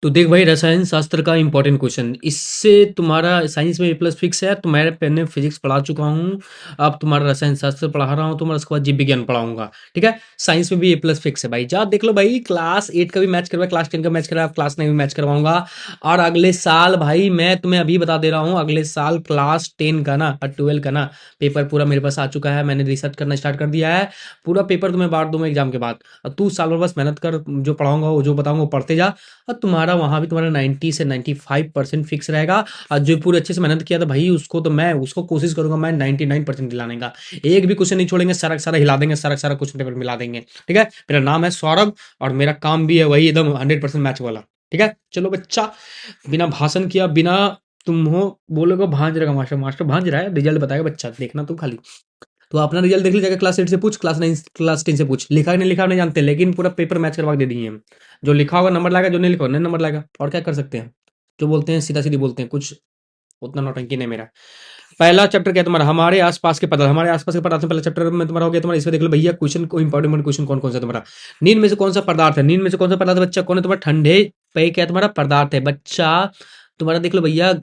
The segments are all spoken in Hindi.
तो देख भाई, रसायन शास्त्र का इंपॉर्टेंट क्वेश्चन, इससे तुम्हारा साइंस में ए प्लस फिक्स है। तो मैं पहले फिजिक्स पढ़ा चुका हूँ, अब तुम्हारा रसायन शास्त्र पढ़ा रहा हूँ, तो मैं उसके बाद जीव विज्ञान पढ़ाऊंगा। ठीक है, साइंस में भी ए प्लस फिक्स है भाई। जा देख लो भाई, क्लास 8 का भी मैच करवा, क्लास 10 का मैच करवा, क्लास 9 भी मैच करवाऊंगा। और अगले साल भाई, मैं तुम्हें अभी बता दे रहा हूँ, अगले साल क्लास 10 का ना और 12 का ना पेपर पूरा मेरे पास आ चुका है। मैंने रिसर्च करना स्टार्ट कर दिया है। पूरा पेपर तुम्हें बांट दूंगा एग्जाम के बाद। और तू साल भर बस मेहनत कर, जो पढ़ाऊंगा वो जो बताऊंगा वो पढ़ते जा। और तुम्हारा वहाँ भी तुम्हारा 90 से 95% फिक्स रहेगा। और जो पूरे अच्छे से मेहनत किया था भाई, उसको तो मैं उसको कोशिश करूंगा मैं 99% दिलाने का। एक भी क्वेश्चन नहीं छोड़ेंगे, सारा का सारा हिला देंगे, सारा का सारा क्वेश्चन पेपर मिला देंगे। ठीक है, मेरा नाम है सौरभ, और मेरा काम भी है वही एकदम 100% मैच वाला। ठीक है, चलो बच्चा, बिना भाषण किया, बिना तुम हो बोलोगे भांज रहेगा मास्टर, मास्टर भांज रहा है, रिजल्ट बताएगा बच्चा, देखना तू खाली। तो अपना रिजल्ट देख लीजिएगा, क्लास 8 से पूछ, क्लास 9 क्लास 10 से पूछ, लिखा नहीं लिखा नहीं जानते, लेकिन पूरा पेपर मैच करवा के दे दिए हम। जो लिखा होगा नंबर लाएगा, जो नहीं लिखा होगा नहीं नंबर लाएगा। और क्या कर सकते हैं, जो बोलते हैं सीधा सीधी बोलते हैं, कुछ उतना नौटंकी नहीं मेरा। पहला चैप्टर क्या है तुम्हारा, हमारे आसपास के पदार्थ। हमारे आसपास के पदार्थ में पहला चैप्टर में तुम्हारा हो गया तुम्हारा। इसमें देख लो भैया, क्वेश्चन को इंपॉर्टेंट क्वेश्चन कौन कौन सा तुम्हारा। नींद में से कौन सा पदार्थ है, नींद में से कौन सा पदार्थ है बच्चा, कौन है तुम्हारा ठंडे पे क्या तुम्हारा पदार्थ है बच्चा। तुम्हारा देख लो भैया,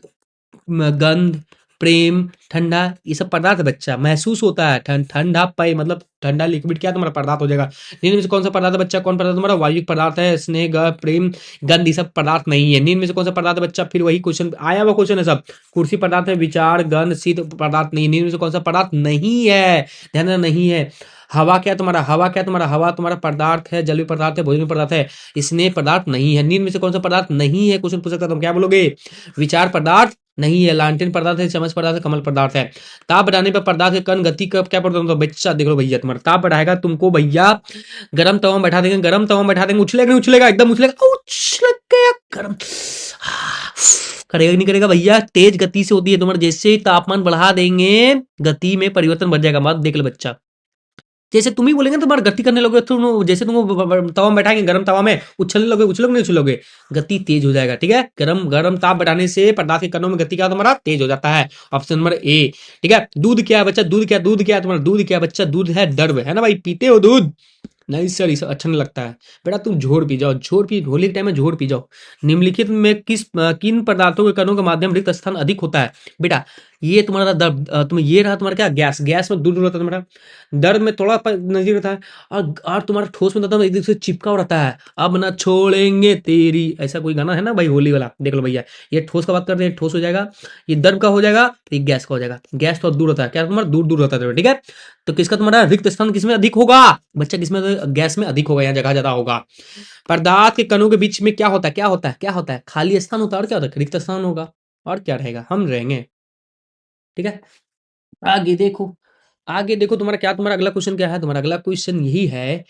गंध, प्रेम, ठंडा, ये सब पदार्थ है बच्चा, महसूस होता है। ठंडा पय मतलब ठंडा लिक्विड क्या तुम्हारा पदार्थ हो जाएगा। नींद में से कौन सा पदार्थ है बच्चा, कौन पदार्थ तुम्हारा वायु पदार्थ है। स्नेह, प्रेम, गंध, ये सब पदार्थ नहीं है। नींद में से कौन सा पदार्थ है बच्चा, फिर वही क्वेश्चन आया हुआ क्वेश्चन है सब। कुर्सी पदार्थ है, विचार, गंध, शीत पदार्थ नहीं। नींद में से कौन सा पदार्थ नहीं है, ध्यान देना, नहीं है। हवा क्या तुम्हारा, हवा क्या तुम्हारा, हवा तुम्हारा पदार्थ है, जलीय पदार्थ है, भोजन पदार्थ है, स्नेह पदार्थ नहीं है। नींद में से कौन सा पदार्थ नहीं है, क्वेश्चन पूछ सकता है, तुम क्या बोलोगे। विचार पदार्थ नहीं है, लालटेन पदार्थ है, चम्मच पदार्थ है, कमल पदार्थ है। ताप बढ़ाने पर पदार्थ के कण गति का क्या पड़ता है बच्चा, देख लो भैया, तुम्हारा ताप बढ़ाएगा तुमको भैया, गरम तवा में बैठा देंगे, गरम तवा में बैठा देंगे, उछलेगा नहीं उछलेगा, एकदम उछलेगा, उछल गया गरम, करेगा नहीं करेगा भैया, तेज गति से होती है तुम्हारा। जैसे ही तापमान बढ़ा देंगे, गति में परिवर्तन बढ़ जाएगा। बात देख लो बच्चा, जैसे तुम ही बोलेंगे तुम्हारा गति करने लोगे, तुम जैसे तुम तवा में बैठाएंगे, गरम तवा में उछलने लोगे, उछलोगे नहीं उछलोगे, गति तेज हो जाएगा। ठीक है, गरम गरम ताप बढ़ाने से पदार्थ के कणों में गति क्या तुम्हारा तेज हो जाता है। Option number A. ठीक है, दूध क्या है बच्चा, दूध क्या, दूध क्या है तुम्हारा, दूध क्या है बच्चा, दूध है द्रव, है ना भाई, पीते हो दूध। नहीं सर, ये सब अच्छा नहीं लगता है बेटा, तुम झोर पी जाओ, झोर पी, होली के टाइम में झोर पी जाओ। निम्नलिखित में किन पदार्थों के कणों के माध्यम रिक्त स्थान अधिक होता है बेटा। ये तुम्हारा दर्द, तुम ये रहा तुम्हारा क्या, गैस, गैस में दूर दूर रहता है तुम्हारा, दर्द में थोड़ा नजदीक रहता है, और तुम्हारा ठोस में रहता है, एक दूसरे से चिपका हुआ रहता है। अब ना छोड़ेंगे तेरी, ऐसा कोई गाना है ना भाई, होली वाला, देख लो भैया। ये ठोस का बात करते हैं, ठोस हो जाएगा, ये दर्द का हो जाएगा, ये गैस का हो जाएगा। गैस तो दूर रहता है, क्या तुम्हारा दूर दूर रहता है। ठीक है, तो किसका तुम्हारा रिक्त स्थान किसमें अधिक होगा बच्चा, किसमें, गैस में अधिक होगा, यहाँ जगह ज्यादा होगा। पदार्थ के कणों के बीच में क्या होता है, क्या होता है, क्या होता है, खाली स्थान होता है, और क्या होता है, रिक्त स्थान होगा। और क्या रहेगा, हम रहेंगे। ठीक है, आगे देखो, आगे देखो, तुम्हारा क्या, तुम्हारा अगला क्वेश्चन क्या है, तुम्हारा अगला क्वेश्चन यही है।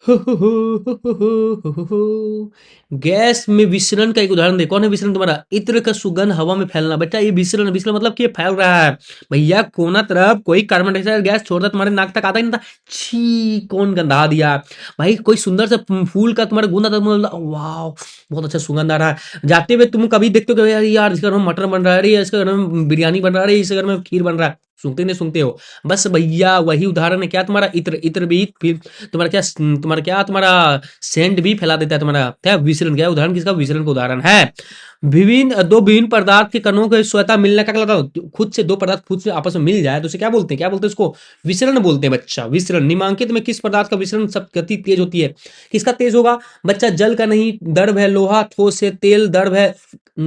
हो, हो, हो, हो, हो, हो, हो, हो। गैस में विसरण का एक उदाहरण देखो। कौन है विसरण तुम्हारा, इत्र का सुगंध हवा में फैलना बेटा, ये विसरण, विसरण मतलब कि ये फैल रहा है भैया। कोना तरफ कोई कार्बन डाइऑक्साइड गैस छोड़ता, तुम्हारे नाक तक आता ही नहीं था, छी कौन गंधा दिया भाई। कोई सुंदर सा फूल का तुम्हारा गूंदा था, वाह बहुत अच्छा सुगंध आ रहा है। जाते हुए तुम कभी देखते हो कि यार यार इसके घर में मटर बन रहा है, अरे इसके घर में बिरयानी बन रहा है, इसके घर में खीर बन रहा है, सुनते नहीं सुनते हो। बस भैया वही उदाहरण है, क्या तुम्हारा इत्र, इत्र भी फिर तुम्हारा क्या, तुम्हारा क्या, तुम्हारा सेंट भी फैला देता है तुम्हारा, क्या विसरण, क्या उदाहरण किसका, विसरण का उदाहरण है। विभिन्न पदार्थ के कणों के स्वतः मिलने का कहलाता है। खुद से दो पदार्थ खुद से आपस में मिल जाए तो उसे क्या बोलते हैं, क्या बोलते हैं उसको, विसरण बोलते हैं बच्चा, विसरण। निम्नलिखित में किस पदार्थ का विसरण सब गति तेज होती है, किसका तेज होगा बच्चा, जल का नहीं, द्रव है, लोहा ठोस है, तेल द्रव है,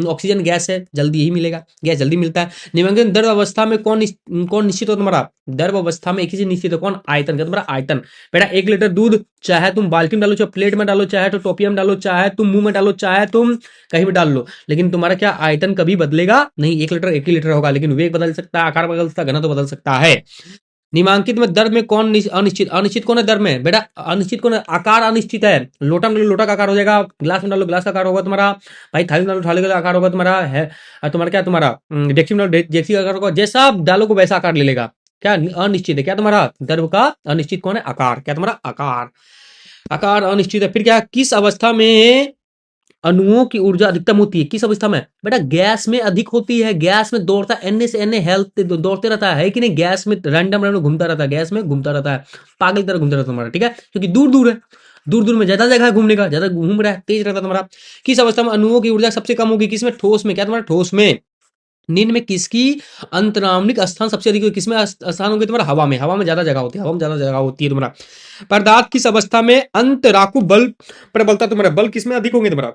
ऑक्सीजन गैस है, जल्दी ही मिलेगा, गैस जल्दी मिलता है। निम्नलिखित द्रव अवस्था में कौन निश्चित हो तुम्हारा, द्रव अवस्था में एक ही चीज निश्चित है, कौन, आयतन का तुम्हारा आयतन। बेटा 1 लीटर दूध चाहे तुम बाल्टी में डालो, चाहे प्लेट में डालो, चाहे तो टोपिया में डालो, चाहे तुम मुंह में डालो, चाहे तुम कहीं भी डाल लो, लेकिन तुम्हारा क्या आयतन कभी बदलेगा नहीं, 1 लीटर 1 ही लीटर होगा। लेकिन वेग बदल सकता है, आकार बदल सकता है, घनत्व बदल सकता है। निम्नांकित में दर में कौन अनिश्चित, अनिश्चित कौन है दर में बेटा, अनिश्चित कौन है, आकार अनिश्चित है। लोटा में डालो लोटा का आकार हो जाएगा, ग्लास में डालो ग्लास का आकार होगा तुम्हारा, भाई थाली में डालो थाली का आकार होगा तुम्हारा है, और तुम्हारा क्या, तुम्हारा डेक्सी में डालो डेक्सी का आकार होगा, जैसा आप डालोगे वैसा आकार ले लेगा। क्या अनिश्चित है, क्या तुम्हारा द्रव का अनिश्चित कौन है, आकार, क्या तुम्हारा आकार, आकार अनिश्चित है। फिर क्या, किस अवस्था में अणुओं की ऊर्जा अधिकतम होती है, किस अवस्था में बेटा, गैस में अधिक होती है। गैस में दौड़ता है, एन से एन हेल्थ दौड़ते रहता है कि नहीं, गैस में रैंडम रैंडम घूमता रहता है, गैस में घूमता रहता है, पागल की तरह घूमता रहता है तुम्हारा। ठीक है, क्योंकि दूर दूर है। दूर-दूर में ज़्यादा जगह है घूमने का, ज़्यादा घूम रहा है, तेज रहता है तुम्हारा। किस अवस्था में अणुओं की ऊर्जा सबसे कम होगी? किसमें? ठोस में। क्या तुम्हारा? ठोस में। निम्न में किसकी अंतराम्निक स्थान सबसे अधिक होगी? किसमें स्थान होगी तुम्हारा? हवा में। हवा में ज़्यादा जगह होती है, हवा में ज़्यादा जगह होती है तुम्हारा। पदार्थ किस अवस्था में अंतराकु बल प्रबलता तुम्हारा? बल किसमें अधिक होंगे तुम्हारा?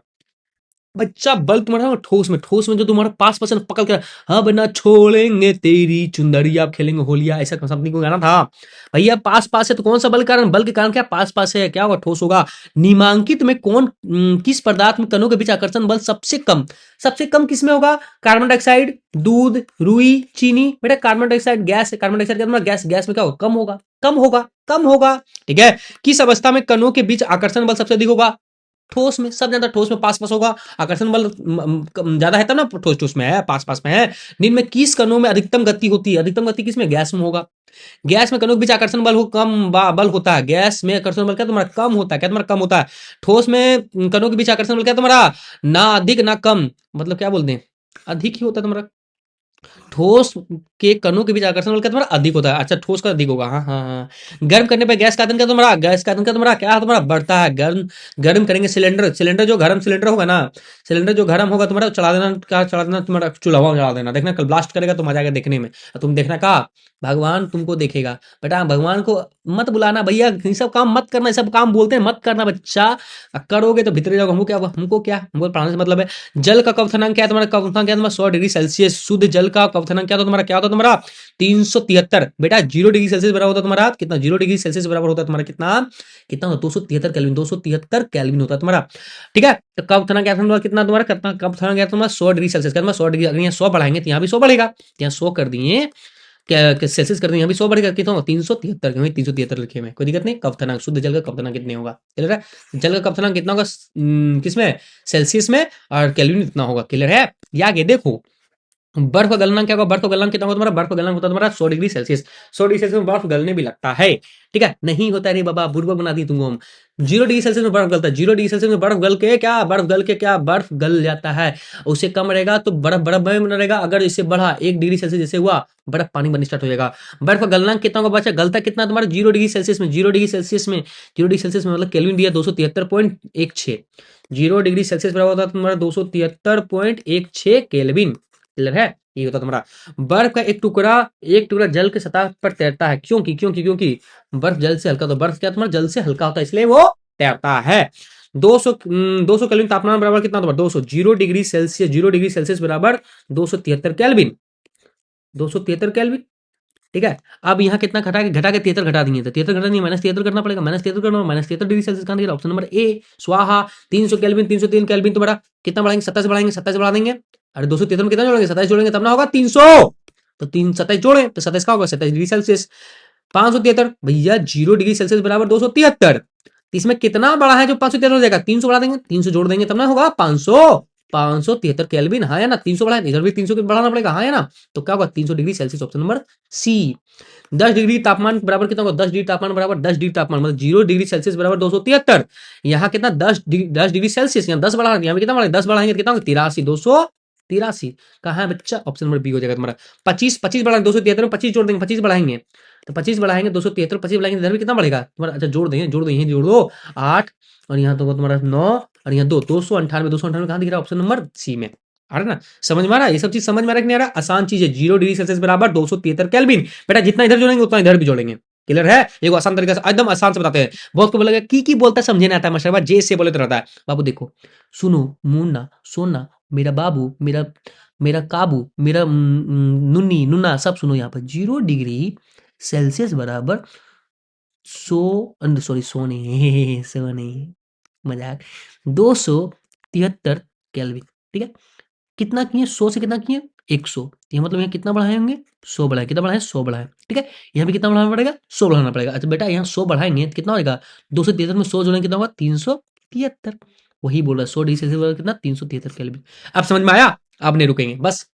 बच्चा बल तुम्हारा ठोस में जो तुम्हारा पास पसंद पकड़ कर, अब ना छोड़ेंगे तेरी चुंदड़िया, अब खेलेंगे होलिया, ऐसा समथिंग को गाना था भैया। पास पास है तो कौन सा बल कारण? बल के कारण क्या? पास पास है, क्या होगा? ठोस होगा। निमांकित में कौन किस पदार्थ में कणों के बीच आकर्षण बल सबसे कम? सबसे कम किसमें होगा? कार्बन डाइऑक्साइड, दूध, रुई, चीनी। बेटा कार्बन डाइऑक्साइड गैस है, कार्बन डाइऑक्साइड क्या तुम्हारा? गैस। गैस में क्या होगा? कम होगा, कम होगा, कम होगा। ठीक है। किस अवस्था में कणों के बीच आकर्षण बल सबसे अधिक होगा? ठोस में। सब ज्यादा ठोस में पास पास होगा। आकर्षण बल ज्यादा है तब ना ठोस ठोस में है, पास पास में है। निम्न में किस कणों में अधिकतम गति होती है? अधिकतम गति किसमें? गैस में होगा। गैस में कणों के बीच आकर्षण बल हो कम बल होता है। गैस में आकर्षण बल क्या तुम्हारा? कम होता है। क्या तुम्हारा? कम होता है। ठोस में कणों के बीच आकर्षण बल क्या तुम्हारा? ना अधिक ना कम, मतलब क्या बोलते हैं? अधिक ही होता है तुम्हारा। ठोस के कणों के बीच आकर्षण बल क्या तुम्हारा? अधिक होता है। अच्छा, ठोस का अधिक होगा। हाँ हाँ हाँ। गर्म करने पर गैस का आयतन क्या तुम्हारा? गैस का आयतन क्या तुम्हारा? क्या तुम्हारा? बढ़ता है। गर्म गर्म करेंगे सिलेंडर, सिलेंडर जो गर्म सिलेंडर होगा ना, सिलेंडर जो गर्म होगा तुम्हारा, चला देना। क्या चला देना तुम्हारा? चूल्हा में चला देना। देखना कल ब्लास्ट करेगा तो मजा आएगा देखने में। और तुम देखना का भगवान तुमको देखेगा। बेटा भगवान को मत बुलाना भैया, ये सब काम मत करना, ये सब काम बोलते हैं मत करना बच्चा। करोगे तो भीतर जाओगे। हमको क्या हमको पढ़ाने से मतलब है। जल का क्वथनांक क्या है तुम्हारा? क्वथनांक क्या है तुम्हारा? 100 डिग्री सेल्सियस। शुद्ध जल का क्वथनांक क्या होता है तुम्हारा? क्या होता है तुम्हारा? 373। बेटा 0 डिग्री सेल्सियस बराबर होता है तुम्हारा कितना? 0 डिग्री सेल्सियस बराबर होता है तुम्हारा कितना? कितना? 273 केल्विन। 273 केल्विन होता है तुम्हारा। ठीक है। तो क्वथनांक क्या था कितना तुम्हारा? कितना क्वथनांक क्या तुम्हारा? 100 डिग्री सेल्सियस का। 100 डिग्री, अगर यहाँ 100 बढ़ाएंगे तो यहाँ भी 100 बढ़ेगा। यहाँ 100 कर दिए, क्या सेल्सियस कर दिए, यहाँ भी 100 बढ़ेगा। कितना होगा? 373। 373 लिखे में कोई दिक्कत नहीं। क्वथनांक शुद्ध जल का क्वथनांक कितने होगा? क्लियर है? जल का क्वथनांक कितना होगा? किसमें? सेल्सियस में। और केल्विन इतना होगा। क्लियर है? ये आगे देखो। बर्फ का गलनांक क्या होगा? बर्फ का गलनांक कितना होगा तुम्हारा? बर्फ का गलनांक होता है तुम्हारा 100 डिग्री सेल्सियस। 100 डिग्री सेल्सियस में बर्फ गलने भी लगता है। ठीक है। नहीं होता है रे बाबा, बुर्बक बना दी तुमको हम। 0 डिग्री सेल्सियस में बर्फ गलता है। 0 डिग्री सेल्सियस में बर्फ गल के क्या? बर्फ गल के क्या? बर्फ गल जाता है। उससे कम रहेगा तो बर्फ बर्फ में रहेगा। अगर इससे बढ़ा 1 डिग्री सेल्सियस जैसे हुआ, बर्फ पानी बनना स्टार्ट हो जाएगा। बर्फ का गलनांक कितना होगा बच्चा? गलता कितना तुम्हारा? 0 डिग्री सेल्सियस में। 0 डिग्री सेल्सियस में मतलब केल्विन दिया 273.16। 0 डिग्री सेल्सियस बराबर होता है तुम्हारा 273.16 केल्विन। क्लियर है? ये होता तुम्हारा। बर्फ का एक टुकड़ा जल की सतह पर तैरता है। क्योंकि बर्फ जल से हल्का, तो बर्फ क्या तुम्हारा? जल से हल्का होता है, इसलिए वो तैरता है। 200 केल्विन तापमान बराबर कितना तुम्हारा? 200। 0 डिग्री सेल्सियस, 0 डिग्री सेल्सियस बराबर 273 केल्विन। 273 केल्विन। ठीक है। अब यहाँ कितना घटा के 73 घटा दिए, तो 73 घटा नहीं, -73 करना पड़ेगा। -73 करना, -73 डिग्री सेल्सियस कहाँ दिख रहा है? ऑप्शन नंबर ए स्वाहा। 300 केल्विन, 303 केल्विन तुम्हारा कितना बढ़ाएंगे? 27 बढ़ाएंगे, 27 बढ़ा देंगे। अरे 273 में कितना जोड़ेंगे? 27 जोड़ेंगे तब ना होगा 300। तो 27 जोड़े तो 27 का होगा 27 डिग्री सेल्सियस। 573 भैया 0 डिग्री सेल्सियस बराबर 273। इसमें कितना बड़ा है जो 573 हो जाएगा? 300 बढ़ा देंगे, 300 जोड़ देंगे तब ना होगा 500। 573 केल्विन, हाँ या ना? 300 बढ़ाए, इधर भी 300 बढ़ाना पड़ेगा, हाँ या ना? तो क्या होगा? 300 degree Celsius. Option number C. 10 डिग्री तापमान बराबर कितना होगा? 10 डिग्री तापमान बराबर 10 डिग्री तापमान मतलब 0 डिग्री सेल्सियस बराबर 273। यहाँ कितना? 10 डिग्री सेल्सियस, यहाँ 10 बढ़ा, यहाँ भी कितना बढ़ा? 10 बढ़ाएंगे कितना होगा? 83। 283 कहाँ है बच्चा? ऑप्शन नंबर बी हो जाएगा तुम्हारा। 25 बढ़ाएंगे 273 में 25 जोड़ देंगे, 25 बढ़ाएंगे तो 25 बढ़ाएंगे 273, 25 बढ़ाएंगे इधर भी कितना बढ़ेगा तुम्हारा? अच्छा जोड़ देंगे, यहीं जोड़ दो 8, और यहाँ तो तुम्हारा 9, और यहाँ 298। 298 कहाँ दिख रहा है? ऑप्शन नंबर सी में। आ रहा ना? समझ में आ रहा है? ये सब चीज समझ में आ रहा है कि नहीं आ रहा? आसान चीज है। 0 डिग्री सेल्सियस बराबर 273 केल्विन। बेटा जितना इधर जोड़ेंगे उतना इधर भी जोड़ेंगे। क्लियर है? एक आसान तरीके से, एकदम आसान से बताते हैं। बहुत को बोलेगा की बोलता है, समझे नहीं आता है मास्टर, जे से बोले तो रहता है। बाबू देखो, सुनो, मुन्ना, सोना, मेरा बाबू, मेरा मेरा काबू, मेरा नुन्नी, नुना, सब सुनो यहाँ पर। 0 डिग्री सेल्सियस बराबर 100, सॉरी 100 नहीं 100 नहीं, मजाक, 273 केल्विन। ठीक है। कितना किए? 100 से कितना किए? 100। ये मतलब यहाँ कितना बढ़ाए होंगे? 100 बढ़ाए। कितना बढ़ाए? 100 बढ़ाए। ठीक है। यहाँ भी कितना बढ़ाना पड़ेगा? 100 बढ़ाना पड़ेगा। अच्छा बेटा यहाँ 100 बढ़ाएंगे तो कितना होगा? 273 में 100 जोड़ेंगे कितना होगा? 373। वही बोल रहा है 100 डिग्री सेल्सियस कितना? 373 केल्विन। अब समझ में आया? अब नहीं रुकेंगे बस।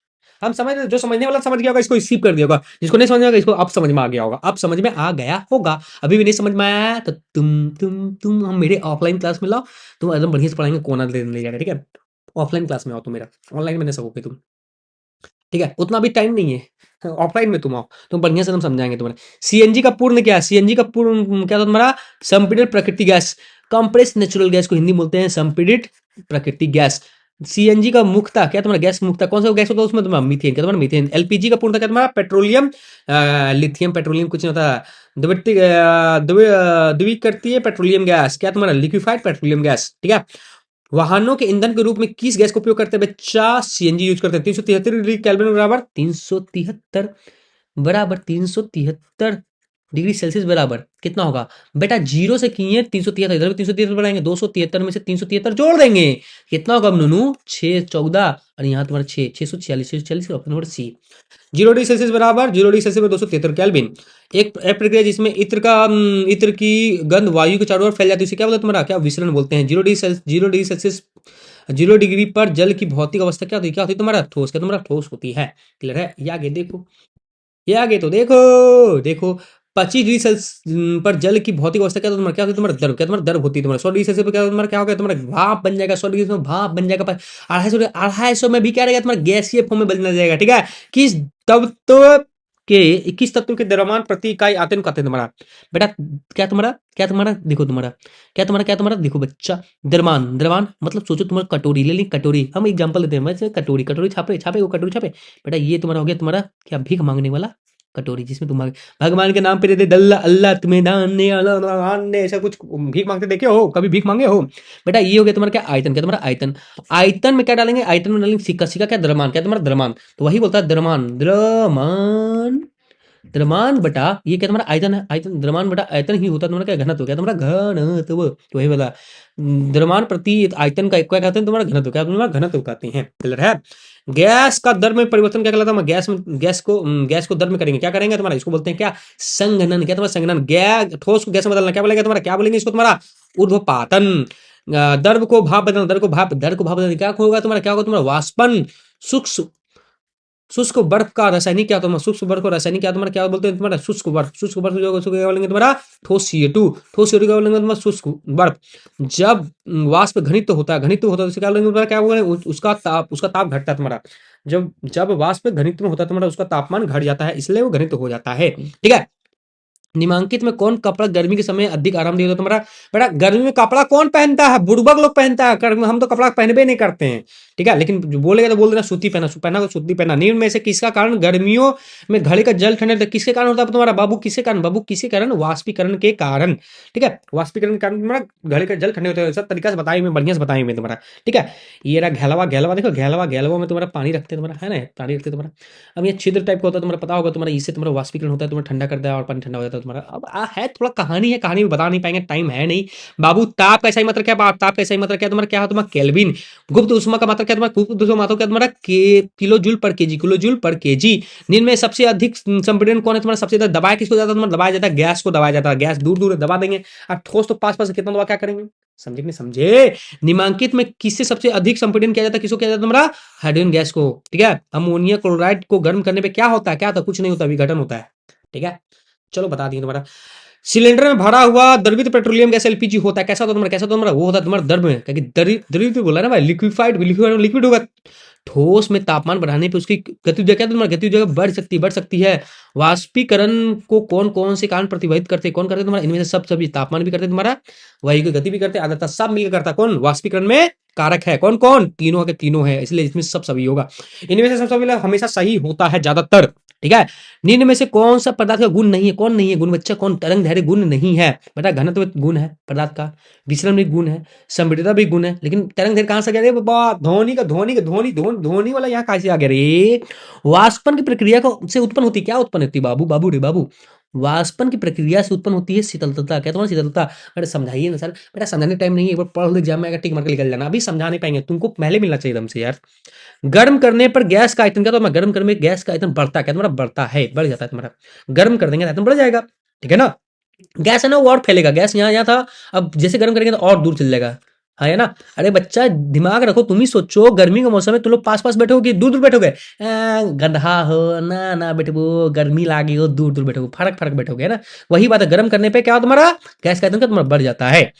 हम समझ, जो समझने वाला समझ गया होगा इसको स्किप कर दिया होगा, जिसको नहीं समझ में आएगा इसको अब समझ में आ गया होगा। अब समझ में आ गया होगा। अभी भी नहीं समझ में आया तो तुम हम मेरे ऑफलाइन क्लास में लाओ, तुम एकदम बढ़िया से पढ़ाएंगे, कोना ले जाएगा। ठीक है। ऑफलाइन क्लास में आओ तुम मेरा, ऑनलाइन में नहीं सकोगे तुम। ठीक है। उतना भी टाइम नहीं है, ऑफलाइन में तुम आओ, तुम बढ़िया से हम समझाएंगे तुम्हारे। सीएनजी का पूर्ण क्या है? सीएनजी का पूर्ण क्या था तुम्हारा? संपीड़ित प्रकृति गैस कंप्रेस्ड नेचुरल गैस को हिंदी में बोलते हैं संपीड़ित प्राकृतिक गैस। सीएनजी का मुख्यतः क्या तुम्हारा गैस मुख्यतः कौन सा गैस होता है उसमें तुम्हारा मीथेन, क्या तुम्हारा मीथेन। एलपीजी का पूर्णतः क्या तुम्हारा पेट्रोलियम, लिथियम पेट्रोलियम कुछ नहीं होता, द्वितीय पेट्रोलियम गैस, क्या तुम्हारा लिक्विफाइड पेट्रोलियम गैस, ठीक है। वाहनों के ईंधन के रूप में किस गैस का उपयोग करते हैं बच्चा, सीएनजी यूज करते हैं। 373 डिग्री केल्विन बराबर 373 बराबर 373 डिग्री सेल्सियस बराबर कितना होगा बेटा, जीरो से किए 373, इधर भी 373 बढ़ाएंगे, 273 में से 373 जोड़ देंगे, कितना होगा नूनू 614, और यहाँ तुम्हारा 646 646 option number C. 0 degree Celsius बराबर 0 डिग्री सेल्सियस में 273 केल्विन। एक प्रक्रिया जिसमें इत्र की गंध वायु के चारों ओर फैल जाती है उसे क्या बोलते हैं तुम्हारा, क्या विसरण बोलते हैं। 0 डिग्री सेल्सियस 0 डिग्री पर जल की भौतिक अवस्था क्या होती है, क्या होती है तुम्हारा ठोस, क्या तुम्हारा ठोस होती है। क्लियर है, ये आगे देखो, ये आगे तो देखो 25 डिग्री सेल्सियस पर जल की भौतिक अवस्था क्या होती है तुम्हारा, क्या होती है तुम्हारा द्रव, क्या तुम्हारा द्रव होती है तुम्हारा। 100 डिग्री सेल्सियस पर क्या होगा तुम्हारा, क्या होगा तुम्हारा भाप बन जाएगा, 100 डिग्री में भाप बन जाएगा, 250 में भी क्या रहेगा तुम्हारा गैसीय फॉर्म में बदल जाएगा, ठीक है। किस तत्व के 21 तत्व के द्रव्यमान प्रति इकाई आयतन कहते हैं तुम्हारा बेटा, क्या तुम्हारा देखो तुम्हारा क्या तुम्हारा देखो बच्चा, द्रव्यमान मतलब सोचो तुम्हारा कटोरी ले ली, कटोरी हम एग्जांपल लेते हैं वैसे, कटोरी छापे वो कटोरी छापे बेटा, ये तुम्हारा हो गया तुम्हारा क्या भीख मांगने वाला कटोरी, जिसमें तुम भगवान के नाम पे देते दल्ला अल्लाह तुम्हें दान ने ऐसा कुछ भीख मांगते देखे हो, कभी भीख मांगे हो बेटा। ये हो गया तुम्हारा क्या आयतन, क्या तुम्हारा आयतन। आयतन में क्या डालेंगे, आयतन में डालेंगे सिक्का, सिक्का क्या द्रव्यमान, क्या तुम्हारा द्रव्यमान, तो वही बोलता है द्रव्यमान बटा ये क्या तुम्हारा आयतन है, आयतन द्रव्यमान बटा आयतन ही होता है तुम्हारा क्या घनत्व, क्या तुम्हारा घनत्व, तो वही वाला द्रव्यमान प्रति आयतन का क्या कहते हैं तुम्हारा घनत्व, क्या तुम्हारा घनत्व कहते हैं। क्लियर है। गैस का दर में परिवर्तन क्या कहलाता है, गैस को दर में करेंगे, क्या करेंगे तुम्हारा, इसको बोलते हैं क्या संघनन, क्या तुम्हारा संघनन। गैस ठोस को गैस में बदलना क्या बोलेगा तुम्हारा, क्या बोलेंगे इसको तुम्हारा ऊर्ध्वपातन। दर को भाप बदलना, दर को भाप बदलना क्या होगा तुम्हारा, क्या होगा तुम्हारा वाष्पन। सूक्ष्म शुष्क बर्फ का रासायनिक क्या तुम्हारा, शुष्क बर्फ को रासायनिक क्या तुम्हारा क्या बोलते हैं तुम्हारा शुष्क बर्फ जो क्या बोलेंगे तुम्हारा ठोस CO2, ठोस CO2 क्या बोलेंगे तुम्हारा शुष्क बर्फ। जब वाष्प घनित्व होता है तो क्या बोलेंगे तुम्हारा, क्या बोलेंगे उसका ताप घटता है तुम्हारा। जब वाष्प घनित्व में होता है तुम्हारा उसका तापमान घट जाता है, इसलिए वो घनित्व हो जाता है, ठीक है। निम्नलिखित में कौन कपड़ा गर्मी के समय अधिक आरामदेह होता है तुम्हारा बेटा, गर्मी में कपड़ा कौन पहनता है, बुड़बक लोग पहनता है, हम तो कपड़ा पहनबे नहीं करते हैं, ठीक है। लेकिन जो बोलेगा तो बोल देना सूती पहना तो सूती पहना। निम्न में से किसका कारण गर्मियों में घड़े का जल ठंडा किसके कारण होता है तुम्हारा बाबू, किसके कारण वाष्पीकरण के कारण, ठीक है। वाष्पीकरण के कारण तुम्हारा घड़े का जल ठंडे होते हैं, सब तरीका से बताई मैं, बढ़िया से बताई मैं तुम्हारा, ठीक है। ये रहा घेलवा देखो, घेलवा में तुम्हारा पानी रखते हैं तुम्हारा, है ना, पानी रखते हैं तुम्हारा। अब ये छिद्र टाइप का होता है तुम्हारा, पता होगा तुम्हारा, इससे तुम्हारा वाष्पीकरण होता है, तुम्हारा ठंडा करता है और पानी ठंडा हो जाता है तुम्हारा। अब है थोड़ा कहानी है, कहानी भी बता नहीं पाएंगे, टाइम है नहीं बाबू। ताप का सही मतलब क्या, ताप का सही मतलब क्या तुम्हारा, क्या है तुम्हारा केल्विन। गुप्त ऊष्मा का मतलब क्या तुम्हारा, गुप्त ऊष्मा मतलब क्या तुम्हारा किलो जूल पर केजी। निम्न में सबसे अधिक संपीड़न कौन है तुम्हारा, सबसे ज्यादा दबाया किसको जाता है तुम्हारा, दबाया जाता है गैस को दबाया जाता है, गैस दूर दूर दबा देंगे। अब ठोस तो पास कितना दबा क्या करेंगे, समझे कि नहीं समझे। निम्नांकित में किससे सबसे अधिक संपीड़न किया जाता है, किसको किया जाता है तुम्हारा हाइड्रोजन गैस को, ठीक है। अमोनिया क्लोराइड को गर्म करने पे क्या होता है, क्या होता है, कुछ नहीं होता, विघटन होता है, ठीक है। चलो बता दिए तुम्हारा। सिलेंडर में भरा हुआ द्रवित पेट्रोलियम गैस एलपीजी होता है, कैसा होता है तुम्हारा, कैसा होता है तुम्हारा, वो होता है तुम्हारा द्रव में, क्योंकि द्रवित बोला ना भाई, लिक्विड होगा। ठोस में तापमान बढ़ाने पे उसकी गतिज क्या तुम्हारा, गतिज बढ़ सकती है। वाष्पीकरण को कौन कौन से कारण प्रतिबंधित करते, कौन करते तुम्हारा, इनमें से सभी तापमान भी करते तुम्हारा, वही की गति भी करते, आदत सब मिलकर करता कौन, वाष्पीकरण में कारक है कौन कौन, तीनों के तीनों है, इसलिए इसमें सब सभी होगा। इनमें से सब सभी हमेशा सही होता है ज्यादातर, ठीक है। निम्न में से कौन सा पदार्थ का गुण नहीं है, कौन नहीं है गुण बच्चा, कौन तरंग धैर्य गुण नहीं है बेटा। घनत्व गुण है पदार्थ का, विचलन भी गुण है, संवेदना भी गुण है, लेकिन तरंग धैर्य कहां से आ गया रे बाबा, ध्वनि वाला यहाँ कहां से आ गया रे। वाष्पन की प्रक्रिया को से उत्पन्न होती, क्या उत्पन्न होती बाबू रे बाबू, वाष्पन की प्रक्रिया से उत्पन्न होती है शीतलता, क्या तुम्हारा शीतलता। अरे समझाइए ना सर, बेटा समझाने टाइम नहीं है, एक बार पढ़ लो एग्जाम में, अगर टिक मार के निकल जाना, अभी समझा नहीं पाएंगे, तुमको पहले मिलना चाहिए दम से यार। गर्म करने पर गैस का आयतन क्या, तो मैं गर्म करने में गैस का आयतन बढ़ता है, क्या तुम्हारा बढ़ता है, बढ़ जाता है तुम्हारा, गर्म कर देंगे आयतन बढ़ जाएगा, ठीक है ना। गैस है ना वो और फैलेगा, गैस यहाँ था, अब जैसे गर्म करेंगे तो और दूर चल जाएगा, हाँ है ना। अरे बच्चा दिमाग रखो, तुम ही सोचो गर्मी का मौसम है, तुम लोग पास बैठोगे दूर दूर बैठोगे, गधा हो ना बैठो, गर्मी लागी हो दूर दूर बैठोगे, फरक बैठोगे, है ना। वही बात है, गर्म करने पे क्या तुम्हारा गैस का आयतन क्या तुम्हारा बढ़ जाता है।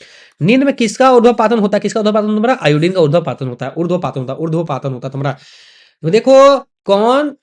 नींद में किसका ऊर्ध्वपातन होता है, किसका ऊर्ध्वपातन तुम्हारा, आयोडीन का ऊर्ध्वपातन होता है, ऊर्ध्वपातन होता है तुम्हारा। तो देखो कौन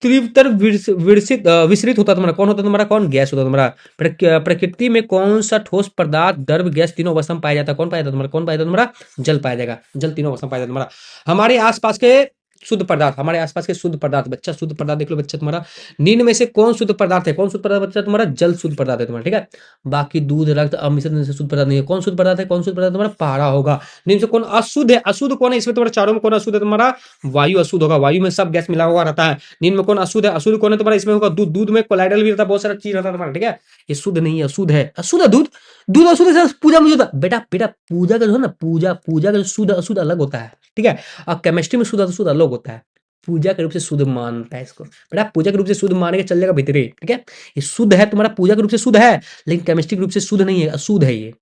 तीव्रतर विसरित होता है तुम्हारा, कौन होता है तुम्हारा, कौन गैस होता है तुम्हारा। प्रकृति में कौन सा ठोस पदार्थ, द्रव, गैस तीनों अवस्था में पाया जाता है, कौन पाया जाता है तुम्हारा, कौन पाया जाता है तुम्हारा, जल पाया जाएगा, जल तीनों अवस्था में पाया जाता है तुम्हारा। हमारे आसपास के शुद्ध पदार्थ, हमारे आसपास के शुद्ध पदार्थ, बच्चा शुद्ध पदार्थ देख लो बच्चा तुम्हारा, निम्न में से कौन शुद्ध पदार्थ है, कौन शुद्ध पदार्थ बच्चा तुम्हारा, जल शुद्ध पदार्थ है तुम्हारा, ठीक है। बाकी दूध, रक्त, अमिश्रण से शुद्ध पदार्थ नहीं है। कौन शुद्ध पदार्थ है, कौन शुद्ध पदार्थ तुम्हारा, पारा होगा। निम्न से कौन अशुद्ध है, अशुद्ध कौन है इसमें तुम्हारा, चारों में कौन अशुद्ध है तुम्हारा, वायु अशुद्ध होगा, वायु में सब गैस मिला हुआ रहता है। नींद में कौन अशुद्ध है, अशुद्ध कौन है तुम्हारा, इसमें होगा दूध, दूध में कोलाइडल भी रहता है, बहुत सारा चीज रहता है तुम्हारा, ठीक है। ये शुद्ध नहीं है, अशुद्ध है, अशुद्ध है दूध, दूध अशुद्ध है, पूजा मुझे बेटा बेटा पूजा का जो है ना, पूजा पूजा का जो शुद्ध अशुद्ध अलग होता है, ठीक है। और केमिस्ट्री में शुद्ध अशुद्ध अलग होता है। पूजा के रूप से शुद्ध मानता है इसको बेटा, पूजा के रूप से शुद्ध मान के चल जाएगा भीतरी, ठीक है। ये शुद्ध है तुम्हारा, पूजा के रूप से शुद्ध है, लेकिन केमिस्ट्री के रूप से शुद्ध नहीं है, अशुद्ध है ये।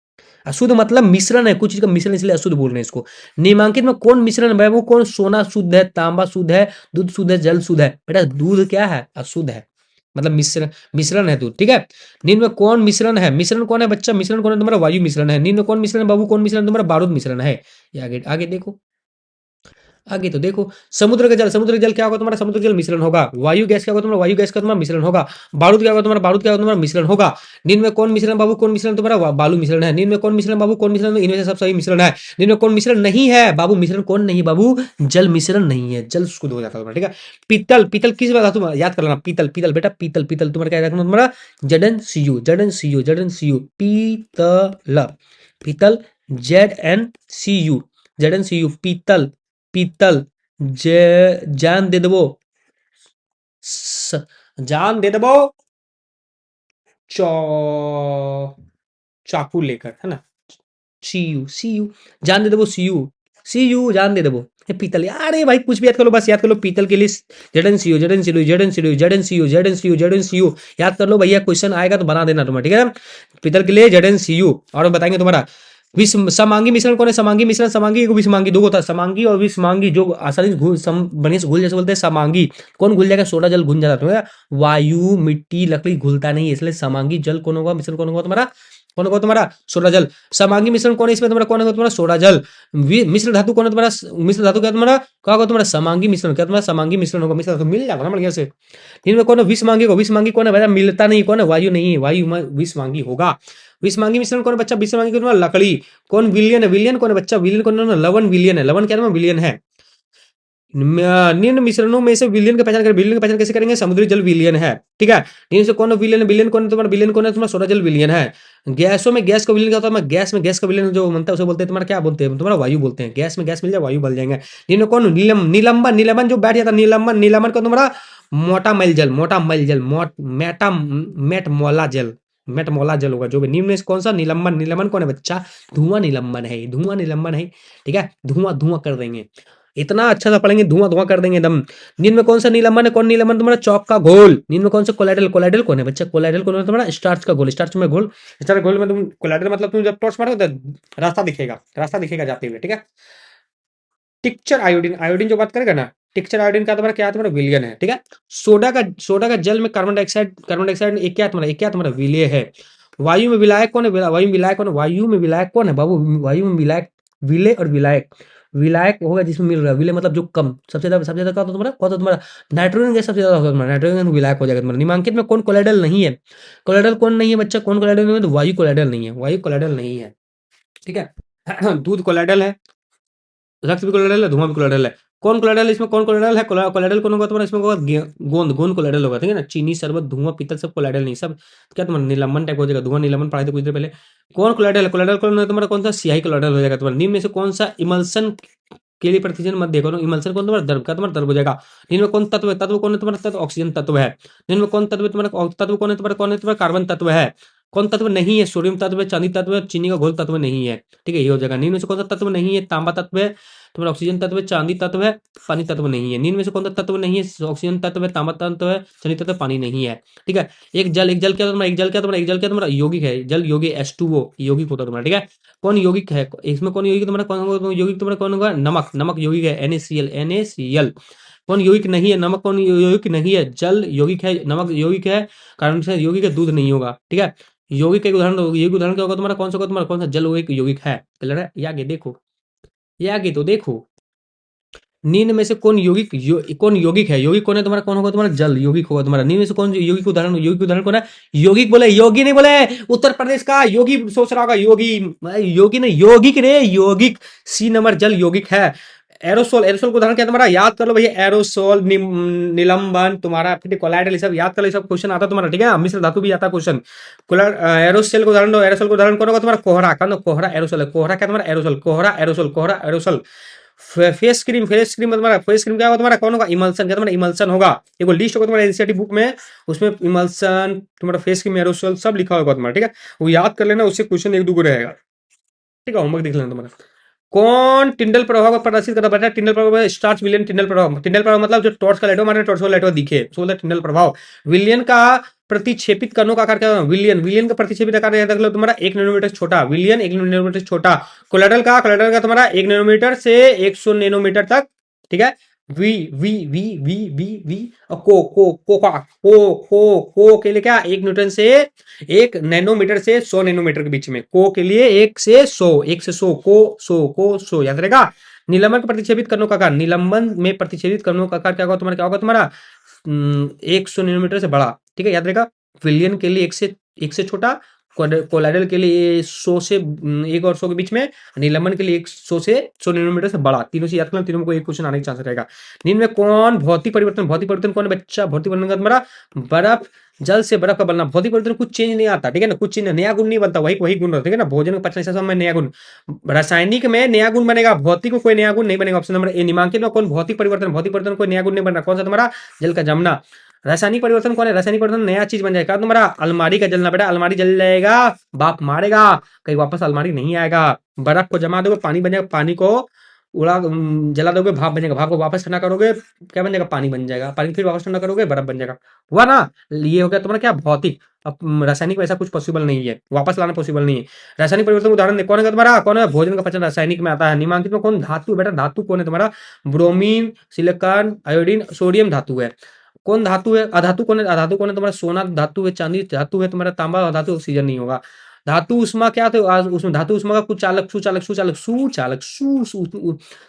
अशुद्ध मतलब मिश्रण है, कुछ चीज का मिश्रण, इसलिए अशुद्ध बोल रहे हैं इसको। निम्नांकित में कौन मिश्रण है, वो कौन, सोना शुद्ध है, तांबा शुद्ध है, दूध शुद्ध है, जल शुद्ध है। बेटा दूध क्या है, अशुद्ध है, मतलब मिश्रण, मिश्रण है दूध, ठीक है। निम्न में कौन मिश्रण है, मिश्रण कौन है बच्चा, मिश्रण कौन है तुम्हारा, वायु मिश्रण है। निम्न में कौन मिश्रण है बाबू, कौन मिश्रण तुम्हारा, बारूद मिश्रण है। ये आगे आगे देखो, आगे तो देखो, समुद्र का जल, समुद्र का जल क्या होगा तुम्हारा, समुद्र का जल मिश्रण होगा। वायु गैस क्या होगा तुम्हारा, वायु गैस का तुम्हारा मिश्रण होगा। बारूद क्या होगा तुम्हारा, बारूद क्या होगा तुम्हारा, मिश्रण होगा। निम्न में कौन मिश्रण बाबू, कौन मिश्रण तुम्हारा, बालू मिश्रण है। निम्न में कौन मिश्रण बाबू, कौन मिश्रण, इनमें से सब सही मिश्रण है। निम्न में कौन मिश्रण नहीं है बाबू, मिश्रण कौन नहीं बाबू, जल मिश्रण नहीं है, जल शुद्ध हो जाता है तुम्हारा, ठीक है। पीतल, पीतल किस बात तुम याद कर लेना, पीतल, पीतल बेटा पीतल, पीतल तुम्हारा क्या रखना तुम्हारा, जडन सी यू, जडन सी यू, जडन सी यू, पीतल, पीतल, ZNCU, ZNCU, पीतल, पीतल, जान दे दबो, जान दे दबो, चौ चाकू लेकर, है ना। सी यू जान दे दबो, सी यू जान दे दबो। ये पीतल, अरे भाई कुछ भी याद कर लो, बस याद कर लो पीतल के लिए, ZNCU, ZNCU, ZNCU, ZNCU, ZNCU, ZNCU याद कर लो भैया, क्वेश्चन आएगा तो बना देना तुम्हें, ठीक है। पीतल के लिए ZNCU। और बताएंगे तुम्हारा विषम समांगी मिश्रण कौन है, समांगी मिश्रण, समांगी एक विषमांगी दो होता है, समांगी और विषमांगी जो आसानी से बढ़िया से घुल, जैसे बोलते हैं समांगी, कौन घुल जाएगा, सोडा जल घुल जाता है, वायु मिट्टी लकड़ी घुलता नहीं है, इसलिए समांगी जल कौन होगा, मिश्रण कौन होगा तुम्हारा, कौन होगा तुम्हारा, सोडा जल। समांगी मिश्रण कौन है इसमें तुम्हारा, कौन होगा तुम्हारा, सोडा जल। मिश्र धातु कौन है तुम्हारा, मिश्र धातु क्या तुम्हारा, क्या होगा तुम्हारा, समांगी मिश्रण, क्या तुम्हारा समांगी मिश्रण होगा, मिश्र धातु मिल जाएगा ना बढ़िया से। इनमें कौन है, विषमांगी को, विषमांगी कौन है भाई, मिलता नहीं, कौन है, वायु नहीं है, वायु में विषमांगी होगा। विषमांगी मिश्रण कौन है बच्चा, विषमांगी कौन है, लकड़ी। कौन विलियन है, विलियन कौन है बच्चा, विलियन कौन है, लवण विलियन है, लवण क्या है, विलियन है। निम्न मिश्रणों में से विलियन की पहचान करें, विलियन की पहचान कैसे करेंगे, समुद्री जल विलियन है, ठीक है। निम्न से कौन विलियन, विलियन कौन है तुम्हारा, विलियन कौन है तुम्हारा, सोडा जल विलियन है। गैसों में गैस का विलियन क्या होता है, गैस में गैस का विलियन जो बनता है उसे बोलते हैं तुम्हारा, क्या बोलते हैं तुम्हारा, वायु बोलते हैं। गैस में गैस मिल जाए वायु बन जाएंगे। निम्न कौन, निलंबन, निलंबन जो बैठ जाता है, निलंबन, निलंबन को तुम्हारा मोटा मैल जल, मोटा मैल जल, मेटा मेटमोला जल, मेटमोला जल होगा जो भी। निम्न में से कौन सा, निलंबन, निलंबन कौन है बच्चा, धुआं निलंबन है, धुआं निलंबन है, ठीक है। धुआं धुआं कर देंगे, इतना अच्छा सा पढ़ेंगे, धुआं धुआं कर देंगे एकदम। नींद में कौन सा निलंबन है, कौन निलंबन तुम्हारा, चौक का घोल। नींद में कौन सा, कोलाइडल, कोलाइडल कौन है बच्चा, कोलाइडल कौन है तुम्हारा, स्टार्च का घोल, स्टार्च में घोल, स्टार्च घोल में तुम कोलाइडल मतलब तुम जब टॉर्च मारोगे तो रास्ता दिखेगा, रास्ता दिखेगा जाते हुए, ठीक है। टिक्चर आयोडीन, आयोडीन जो बात करेगा ना, टिक्चर आयोडीन का तुम्हारा क्या है, तुम्हारा विलियन है, ठीक है। सोडा का जल में कार्बन डाइऑक्साइड, कार्बन डाइऑक्साइड एक क्या तुम्हारा, एक क्या तुम्हारा, विलय है। वायु में विलायक कौन है, वायु में विलायक कौन है, वायु में विलायक कौन है बाबू, वायु में विलायक, विलय और विलायक। विलायक होगा जिसमें मिल रहा है, विलय मतलब जो कम, सबसे ज्यादा क्या होता है तुम्हारा, कौन होता है तुम्हारा, नाइट्रोजन गैस सबसे ज्यादा होगा तुम्हारा, नाइट्रोजन विलायक हो जाएगा तुम्हारा। निम्नांकित में कौन कोलाइडल नहीं है, कोलाइडल कौन नहीं है बच्चा, कौन कोलाइडल नहीं है, तो वायु कोलाइडल नहीं है, वायु कोलाइडल नहीं है, ठीक है। दूध कोलाइडल है, रक्त भी कोलाइडल है, धुआं भी कोलाइडल है। कौन कोलाइडल है इसमें, कौन कोलाइडल है, कोलाइडल कौन होगा तुम्हारा, इसमें होगा गोंद, गोंद कोलाइडल होगा, ठीक है ना। चीनी, शरबत, धुआं, पीतल सब कोलाइडल नहीं, सब क्या तुम्हारा निलंबन टाइप हो जाएगा, धुआं निलंबन पढ़ाई थे कुछ देर पहले। कौन कोलाइडल है, कोलाइडल कौन है तुम्हारा, कौन सा, सियाही कोलाइडल हो जाएगा तुम्हारा। निम्न में से कौन सा इमल्सन के लिए प्रतिजन मत देखो, इमल्सन कौन तुम्हारा, द्रव का तुम्हारा द्रव हो जाएगा। निम्न में कौन तत्व है, तत्व कौन है तुम्हारा, तत्व ऑक्सीजन तत्व है। निम्न में कौन तत्व है तुम्हारा, तत्व कौन है तुम्हारा, कौन है तुम्हारा, कार्बन तत्व है। कौन तत्व नहीं है, सोडियम तत्व है, चांदी तत्व है, चीनी का घोल तत्व नहीं है, ठीक है, ये हो जाएगा। निम्न में से कौन सा तत्व नहीं है, तांबा तत्व है, तुम्हारा ऑक्सीजन तत्व है, चांदी तत्व है, पानी तत्व नहीं है। नींद में से कौन सा तत्व नहीं है, ऑक्सीजन तत्व है, तांबा तत्व है, चांदी तत्व, पानी नहीं है, ठीक है। एक जल, एक जल क्या तुम्हारा, एक जल क्या तुम्हारा, एक जल क्या तुम्हारा, यौगिक है, जल यौगिक, H2O यौगिक होता है तुम्हारा, ठीक है। कौन यौगिक है इसमें, कौन यौगिक तुम्हारा, कौन होगा यौगिक तुम्हारा, कौन होगा, नमक, नमक यौगिक है, NaCl, NaCl। कौन यौगिक नहीं है, नमक कौन यौगिक नहीं है, जल यौगिक है, नमक यौगिक है, कार्बन से यौगिक है, दूध नहीं होगा, ठीक है। यौगिक का एक उदाहरण, यौगिक उदाहरण क्या होगा तुम्हारा, कौन सा होगा तुम्हारा, कौन सा जल यौगिक यौगिक है, क्लियर है। ये आगे देखो, ये आगे तो देखो, निम्न में से कौन यौगिक है? यौगिक कौन है तुम्हारा? कौन होगा तुम्हारा? जल यौगिक होगा तुम्हारा। निम्न में से कौन यौगिक उदाहरण कौन है? यौगिक बोले, योगी नहीं बोले। उत्तर प्रदेश का योगी सोच रहा होगा, योगी। योगी नहीं, यौगिक रे, यौगिक। सी नंबर जल यौगिक है। एरोसोल, एरोसोल का उदाहरण क्या है तुम्हारा? याद कर लो भैया, एरोसोल, निलंबन तुम्हारा, फिर कोलाइडल, ये सब याद कर लो, ये सब क्वेश्चन आता है तुम्हारा, ठीक है। मिश्र धातु भी आता है क्वेश्चन। एरोसेल का उदाहरण दो, एरोसोल का उदाहरण कौन होगा तुम्हारा? कोहरा। कौन? कोहरा एरोसोल है। कोहरा क्या तुम्हारा? एरोसोल। कोहरा एरोसोल, कोहरा aerosol. Face cream, face cream तुम्हारा, फेस क्रीम क्या होगा तुम्हारा? कौन होगा? इमल्सन। क्या तुम्हारा? इमल्सन होगा। एक लिस्ट होगा तुम्हारा एनसीईआरटी बुक में, उसमें इमल्सन तुम्हारा, फेस क्रीम, एरोसोल सब लिखा होगा तुम्हारा, ठीक है। वो याद कर लेना, उससे क्वेश्चन एक दो को रहेगा, ठीक है। होमवर्क देख लेना तुम्हारा। कौन टिंडल प्रभाव को प्रदर्शित करता? बेटा टिंडल प्रभाव, स्टार्च विलियन टिंडल प्रभाव। टिंडल प्रभाव मतलब जो टॉर्च का लाइट हो, मारे टॉर्च का लाइट हो दिखे, सो बोलते हैं टिंडल प्रभाव। विलियन का प्रतिक्षेपित कणों का आकार क्या होगा? विलियन, विलियन का प्रतिक्षेपित आकार याद रख लो तुम्हारा 1 नैनोमीटर छोटा। विलियन 1 नैनोमीटर छोटा। कोलाइडल का तुम्हारा 1 नैनोमीटर से 100 नैनोमीटर तक, ठीक है। वी वी वी वी वी वी और को के लिए क्या? 1 न्यूटन से 1 नैनोमीटर से 100 नैनोमीटर के बीच में। को के लिए 1 से 100, 1 से 100, को 100 याद रहेगा। निलंबन का प्रतिच्छेदित कणों का आकार, निलंबन में प्रतिच्छेदित कणों का आकार क्या होगा तुम्हारा? क्या होगा तुम्हारा? 100 नैनोमीटर से बड़ा, ठीक है, याद रहेगा। विलियन के लिए 1 से छोटा, कोलाइडल के लिए 100 से 1 और 100 के बीच में, निलंबन के लिए 100 से 100 नैनोमीटर से बड़ा। तीनों से याद करना, तीनों में कोई एक क्वेश्चन आने का चांस रहेगा। निम्न में कौन भौतिक परिवर्तन, भौतिक परिवर्तन कौन है बच्चा? भौतिक परिवर्तन का तुम्हारा बर्फ, जल से बर्फ का बनना। भौतिक परिवर्तन कुछ चेंज नहीं आता, ठीक है ना, कुछ चेंज, नया गुण नहीं बनता, वही वही गुण रहता है, ठीक है ना। भोजन का पचने से समय नया गुण, रासायनिक में नया गुण बनेगा, भौतिक में कोई नया गुण नहीं बनेगा। Option number A. नामांकित में कौन भौतिक परिवर्तन, भौतिक परिवर्तन कोई नया गुण नहीं बन रहा, कौन सा तुम्हारा? जल का जमना। रासायनिक परिवर्तन कौन है? रासायनिक परिवर्तन नया चीज बन जाएगा तुम्हारा, अलमारी का जलना। बेटा अलमारी जल जाएगा, बाप मारेगा, कहीं वापस अलमारी नहीं आएगा। बर्फ को जमा दोगे, पानी बन जाएगा, पानी को जला दोगे, भाप बन जाएगा, भाप को वापस ठंडा करोगे, क्या बन जाएगा? पानी बन जाएगा, पानी फिर वापस ठंडा करोगे, बर्फ बन जाएगा। हुआ ना? ये हो गया तुम्हारा क्या? भौतिक। अब रासायनिक में ऐसा कुछ पॉसिबल नहीं है, वापस लाना पॉसिबल नहीं है। रासायनिक परिवर्तन उदाहरण कौन है तुम्हारा? कौन है? भोजन का पचन रासायनिक में आता है। निमांकित में कौन? धातु। बेटा धातु कौन है तुम्हारा? ब्रोमीन, सिलिकॉन, आयोडीन, सोडियम धातु है। कौन धातु है? अधातु कौन है? अधातु कौन है तुम्हारा? सोना धातु है, चांदी धातु है तुम्हारा, तांबा धातु, ऑक्सीजन नहीं होगा। धातु उष्मा क्या थे? उसमें धातु उष्मा का कुचालक, सुचालक, सुचालक, सुचालक,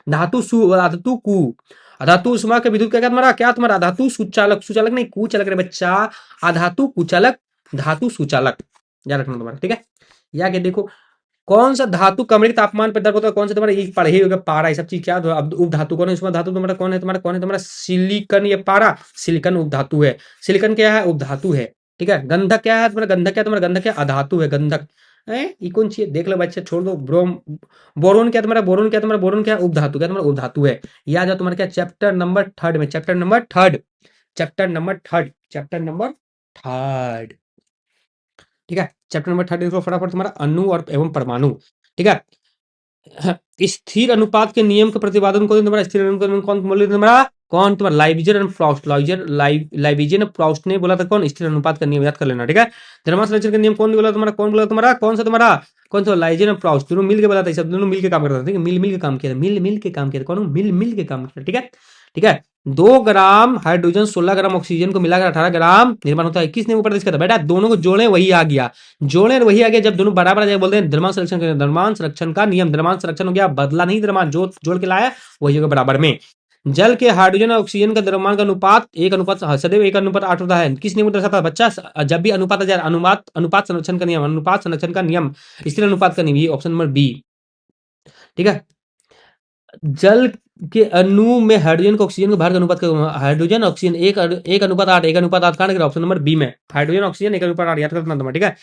धातु सु, धातु कु। अधातु उष्मा के विद्युत क्या तुम्हारा? क्या तुम्हारा? धातु सुचालक, सुचालक नहीं, कुचालक रे बच्चा। अधातु कुचालक, धातु सुचालक, याद रखना तुम्हारा, ठीक है। या के देखो, कौन सा धातु कमरे के तापमान पर दर्द होता है? कौन सा तुम्हारा? ये पढ़े ही होगा, पारा, ये सब चीज क्या? अब उप धातु कौन है? इसमें धातु तुम्हारा कौन है? तुम्हारा कौन है? तुम्हारा सिलिकन, ये पारा, सिलिकन उप धातु है। सिलिकन क्या है? उप धातु है, ठीक है। गंधक क्या है तुम्हारा? गंधक क्या? तुम्हारा गंधक क्या? अधातु है, गंधक है। ये कौन सी है? देख लो बच्चे, छोड़ दो। बोरोन क्या तुम्हारा? बोरोन क्या तुम्हारा? बोरोन क्या? उप धातु, क्या तुम्हारा? उप धातु है। यह आ जाओ तुम्हारा क्या? चैप्टर नंबर 3 में, chapter number 3, chapter number 3, chapter number 3, ठीक है। चैप्टर नंबर 3 देखो फटाफट, तुम्हारा अणु और एवं परमाणु, ठीक है। स्थिर अनुपात के नियम का प्रतिपादन कौन? तुम्हारा स्थिर अनुपात में कौन बोले तुम्हारा? कौन तुम्हारा? लाइबिजर एंड प्राउस्ट, लाइबिजर एंड प्राउस्ट ने बोला था कौन? स्थिर अनुपात का नियम याद कर लेना, ठीक है। द्रव्यमान संरक्षण का नियम कौन बोला तुम्हारा? कौन बोला तुम्हारा? कौन सा तुम्हारा? कौन सा? लाइबिजर एंड प्राउस्ट, दोनों मिल के बोला था, सब दोनों मिल के काम करता था, ठीक है। मिल के काम किया था, मिल के काम किया था, कौन? मिल के काम किया, ठीक है, ठीक है। 2 ग्राम हाइड्रोजन 16 ग्राम ऑक्सीजन को मिलाकर 18 ग्राम निर्माण होता है। किसने ऊपर दिया था? बेटा दोनों को जोड़े वही आ गया, जोड़े वही आ गया। जब दोनों बराबर आ जाए बोलते हैं द्रव्यमान संरक्षण का, द्रव्यमान संरक्षण का नियम। द्रव्यमान संरक्षण हो गया, बदला नहीं, द्रव्यमान जोड़ के लाया वही होगा बराबर में। जल के हाइड्रोजन और ऑक्सीजन का द्रव्यमान का अनुपात 1 अनुपात, सदैव 1 अनुपात 8 होता है। किस नियम को दर्शाता है बच्चा? जब भी अनुपात आ जाए, अनुपात संरक्षण का नियम, अनुपात संरक्षण का नियम, स्थिर अनुपात का नियम, ये ऑप्शन नंबर बी, ठीक है। जल के अणु में हाइड्रोजन को ऑक्सीजन के भार का अनुपात हाइड्रोजन ऑक्सीजन 1 अनुपात 8, 1 अनुपात 8 कहां? ऑप्शन नंबर बी में, हाइड्रोजन ऑक्सीजन 1 अनुपात 8 याद करना तुम्हारा, ठीक है।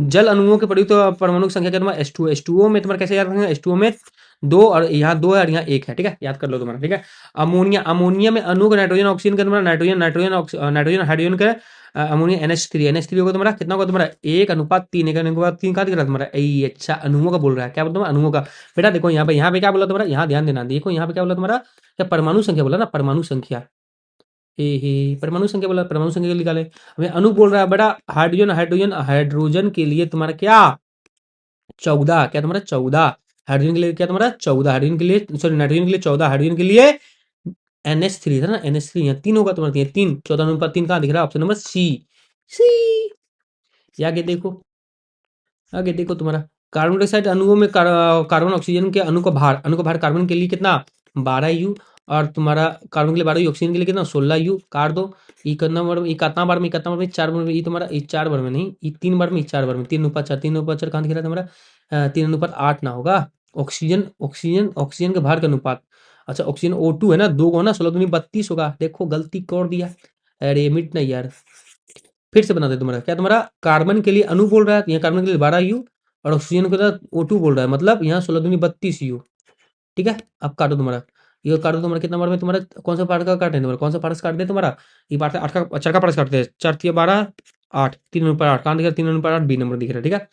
जल अणुओं के प्रयुक्त परमाणु की संख्या क्या तुम्हारा? H2, H2O में तुम्हारा कैसे याद रखेंगे? H2O में 2 और यहाँ 2 है और यहाँ 1 है, ठीक है, याद कर लो तुम्हारा, ठीक है। अमोनिया, अमोनिया में अणु का नाइट्रोजन ऑक्सीजन का तुम्हारा, नाइट्रोजन हाइड्रोजन का अमोनिया NH3 होगा तुम्हारा, कितना होगा तुम्हारा? 1 अनुपात 3, 1 अनुपात 3 कहा दिख रहा है तुम्हारा? अच्छा अणुओं का बोल रहा है, क्या बोल तुम्हारा? अणुओं का। बेटा देखो यहाँ पे क्या बोला तुम्हारा? यहाँ ध्यान देना, देखो यहाँ पे क्या बोला तुम्हारा? क्या परमाणु संख्या बोला ना? परमाणु संख्या, परमाणु संख्या बोला, परमाणु संख्या निकाले। हमें अणु बोल रहा है बेटा, हाइड्रोजन, हाइड्रोजन, हाइड्रोजन के लिए तुम्हारा क्या? 14, क्या तुम्हारा? 14। हाइड्रोजन के लिए क्या तुम्हारा? 14। हाइड्रोजन के लिए, सॉरी, नाइट्रोजन के लिए 14, हाइड्रोजन के लिए NH3 था ना, NH3, यहाँ 3 होगा तुम्हारा, 3, 14 अनुपात 3 कहाँ दिख रहा है? ऑप्शन नंबर सी, सी। आगे देखो, आगे देखो तुम्हारा कार्बन डाइऑक्साइड अणुओं में कार्बन ऑक्सीजन के अणु का भार, कार्बन के लिए कितना? 12 U, और तुम्हारा कार्बन के लिए 12 यू, ऑक्सीजन के लिए कितना 16 यू, काट दो। ई कितना बार में, ई कितना बार में, कितना बार में, 4 बार में, ई तुम्हारा ई 4 बार में नहीं, ई 3 बार में, ई 4 बार में, 3 अनुपात 4, 3 अनुपात 4 कहाँ दिख रहा है तुम्हारा, 3 अनुपात 8 ना होगा। ऑक्सीजन ऑक्सीजन ऑक्सीजन के भार का अनुपात, अच्छा ऑक्सीजन O2 है ना, 2 को ना, 16 दूनी 32 होगा, देखो गलती कर दिया। अरे मिट नहीं यार, फिर से बना दे तुम्हारा, क्या तुम्हारा कार्बन के लिए अणु बोल रहा है, यहाँ कार्बन के लिए 12 यू, और ऑक्सीजन के साथ O2 बोल रहा है, मतलब यहाँ 16 दूनी 32 यू। ठीक है, अब काटो तुम्हारा, ये काटो तुम्हारा, कितना बार में तुम्हारा, कौन सा पार्ट का काटे तुम्हारा, कौन सा पार्ट काट दे तुम्हारा, ये पार्ट 8 का, 4 का पार्ट काटते हैं, 4 × 12 8, 3 × 8 कहाँ दिख रहा है, 3 × 8 बी नंबर दिख रहा है। ठीक है,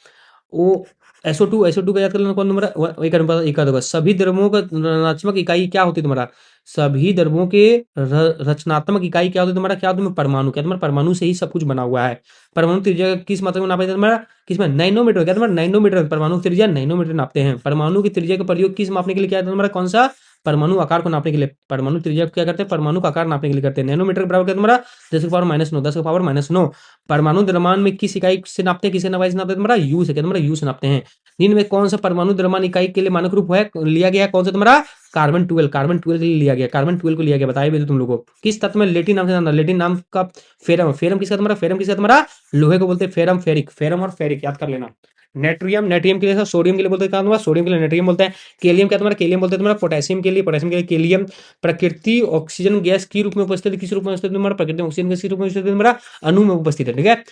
ओ SO2 का याद कर लेना, कौन नंबर है, एक अनुपात एक होगा। सभी द्रव्यों का रचनात्मक इकाई क्या होती है तुम्हारा, सभी द्रव्यों के रचनात्मक इकाई क्या होती है तुम्हारा, क्या होती है परमाणु, क्या तुम्हारा परमाणु से ही सब कुछ बना हुआ है। परमाणु त्रिज्या किस मात्रा में नापा जाता है तुम्हारा, किसमें, नैनोमीटर, क्या तुम्हारा नैनोमीटर, परमाणु त्रिज्या नैनोमीटर नापते हैं। परमाणु की त्रिज्या का प्रयोग किस मापने के लिए किया जाता है तुम्हारा, कौन सा, परमाणु आकार को नापने के लिए, परमाणु त्रिज्या को क्या करते हैं, परमाणु का आकार नापने के लिए करते हैं। नैनोमीटर के बराबर क्या तुम्हारा, 10⁻⁹ 10⁻⁹ परमाणु द्रव्यमान में किस इकाई से नापते हैं, किसे इकाई से नापते हैं तुम्हारा, यू से, क्या तुम्हारा यू से नापते हैं। निम्न में कौन सा परमाणु द्रव्यमान इकाई के लिए मानक रूप है लिया गया, कौन सा तुम्हारा, कार्बन 12, कार्बन 12 के लिए लिया गया, कार्बन 12 को लिया गया, बताइए भी तुम लोगों को। किस तत्व में लेटिन नाम से जानता, लेटिन नाम का फेरम, फेरम किसका तुम्हारा, फेरम किसका तुम्हारा, लोहे को बोलते हैं फेरम, फेरिक, फेरम और फेरिक याद कर लेना। नेट्रियम, नेट्रियम के लिए सोडियम के लिए बोलते हैं क्या तुम्हारा, सोडियम के लिए नेट्रियम बोलते हैं। केलियम क्या तुम्हारा, केलियम बोलते हैं तुम्हारा पोटेशियम के लिए, पोटेशियम के लिए केलियम। प्रकृति ऑक्सीजन गैस की रूप में उपस्थित है, किस रूप में उपस्थित है तुम्हारा, प्रकृति ऑक्सीजन गैस के रूप में उपस्थित है तुम्हारा, अणु में उपस्थित है। ठीक है,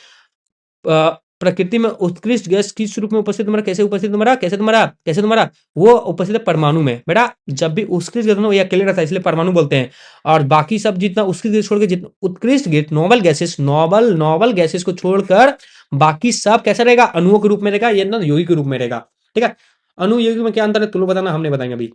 प्रकृति में उत्कृष्ट गैस किस रूप में उपस्थित तुम्हारा, कैसे उपस्थित तुम्हारा, कैसे तुम्हारा, कैसे तुम्हारा, वो उपस्थित है परमाणु में। बेटा जब भी उत्कृष्ट गैस वो अकेले रहता है इसलिए परमाणु बोलते हैं, और बाकी सब जितना उत्कृष्ट गैस छोड़ के, जितना उत्कृष्ट गैस, noble gases, noble noble gases को छोड़कर बाकी सब कैसा रहेगा, अणुओं के रूप में रहेगा, ये ना यौगिक के रूप में रहेगा। ठीक है, अणु यौगिक में क्या अंतर है तुम लोग बताना, हमने बताएंगे अभी,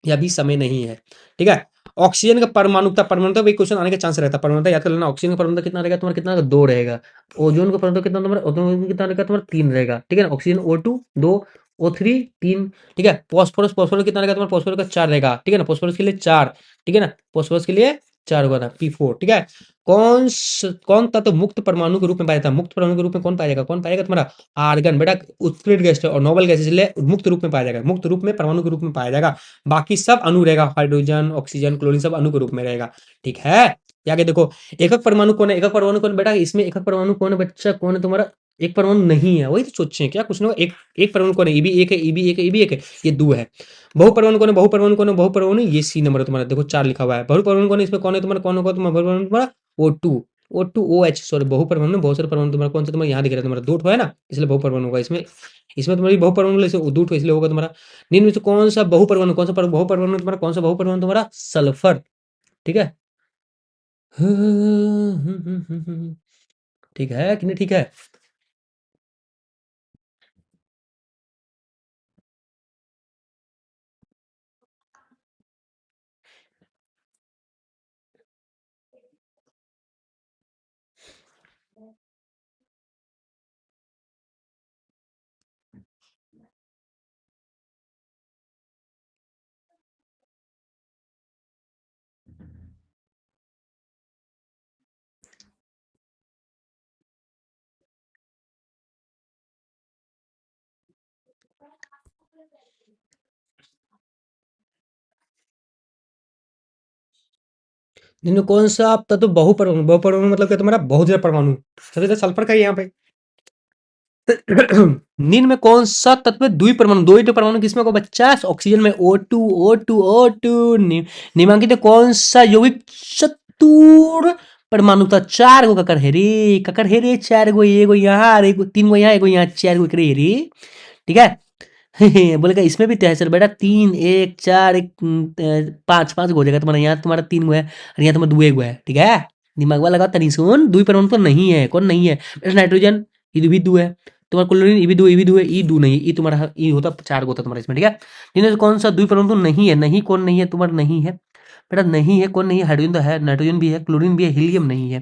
ये अभी समय नहीं है। ठीक है, ऑक्सीजन का परमाणुता, परमाणुता भी क्वेश्चन आने का चांस रहता है, परमाणुता याद कर लेना। ऑक्सीजन का परमाणुता कितना रहेगा तुम्हारा, कितना, 2 रहेगा। ओजोन का परमाणुता कितना तुम्हारा, ओजोन कितना रहेगा तुम्हारा, 3 रहेगा। ठीक है ना, ऑक्सीजन O2 2, O3 3। ठीक है, फॉस्फोरस, फॉस्फोरस कितना रहेगा तुम्हारा, फॉस्फोरस का 4 रहेगा। ठीक है ना, फॉस्फोरस के लिए 4। ठीक है ना, फॉस्फोरस के लिए 4 होगा था, P4। ठीक है, कौन तत्व मुक्त परमाणु के रूप में पाया जाता है, मुक्त परमाणु के रूप में कौन पाएगा, कौन पाएगा तुम्हारा, आर्गन। बेटा उत्कृष्ट गैस और नोबल गैस इसलिए मुक्त रूप में पाया जाएगा, मुक्त रूप में परमाणु के रूप में पाया जाएगा। बाकी सब अणु रहेगा, हाइड्रोजन ऑक्सीजन क्लोरीन सब अणु के रूप में रहेगा। ठीक है, आगे देखो, एकक परमाणु कौन है, एकक परमाणु कौन है बेटा, इसमें एकक परमाणु कौन है बच्चा, कौन है तुम्हारा, एक परमाणु नहीं है, वही तो सोचे क्या कुछ ना, एक एक परमाणु कौन है, ये भी एक है, ये भी एक है, ये भी एक है, ये 2 है। बहु परमाणु कौन है, बहु परमाणु कौन है, बहु परमाणु ये C नंबर है तुम्हारा, देखो 4 लिखा हुआ है। बहु परमाणु कौन है, इसमें कौन है तुम्हारा, कौन होगा तुम्हारा बहु परमाणु तुम्हारा, O2, O2OH, सॉरी बहु परमाणु में बहुत सारे परमाणु तुम्हारा, कौन सा तुम्हारा यहाँ दिख रहा है तुम्हारा, 2 है ना, इसलिए बहु परमाणु होगा इसमें, इसमें तुम्हारी बहु परमाणु इसलिए 2 इसलिए होगा तुम्हारा। निम्न में से कौन सा बहु परमाणु, कौन सा बहु परमाणु तुम्हारा, कौन सा बहु परमाणु तुम्हारा, सल्फर। ठीक है, ठीक है कि नहीं, ठीक है। निम्न में कौन सा तत्व बहु परमाणु, बहु परमाणु मतलब क्या तुम्हारा, बहुत ज्यादा परमाणु, सबसे ज्यादा सल्फर का ही यहाँ पे। निम्न में कौन सा तत्व द्विपरमाणु, दो ही तो परमाणु किसमें को बच्चा, ऑक्सीजन में O2 O2 O2। निम्नांकित कौन सा यौगिक चतुर परमाणु था, 4 गो ककर है रे, ककर है रे 4 गो, एगो यहाँ, एगो 3 गो यहाँ, एगो यहाँ, 4 गो करे रे। ठीक है, बोलेगा इसमें भी तय सर बेटा, 3 1 4 1 5 5 हो जाएगा तुम्हारा, यहाँ तुम्हारा 3 गो है और यहाँ तुम्हारा 2 गो है। ठीक है, दिमाग वाला लगाओ तनी सुन, 2 परमाणु तो नहीं है, कौन नहीं है, नाइट्रोजन ये भी 2 है तुम्हारा, क्लोरीन ये भी 2, ये भी 2 है, ये 2 नहीं है, ये तुम्हारा ये होता 4 गो होता तुम्हारा इसमें। ठीक है, इनमें से कौन सा 2 परमाणु तो नहीं है, नहीं कौन नहीं है तुम्हारा, नहीं है बेटा, नहीं है, कौन नहीं है, हाइड्रोजन तो है, नाइट्रोजन भी है, क्लोरीन भी है, हीलियम नहीं है।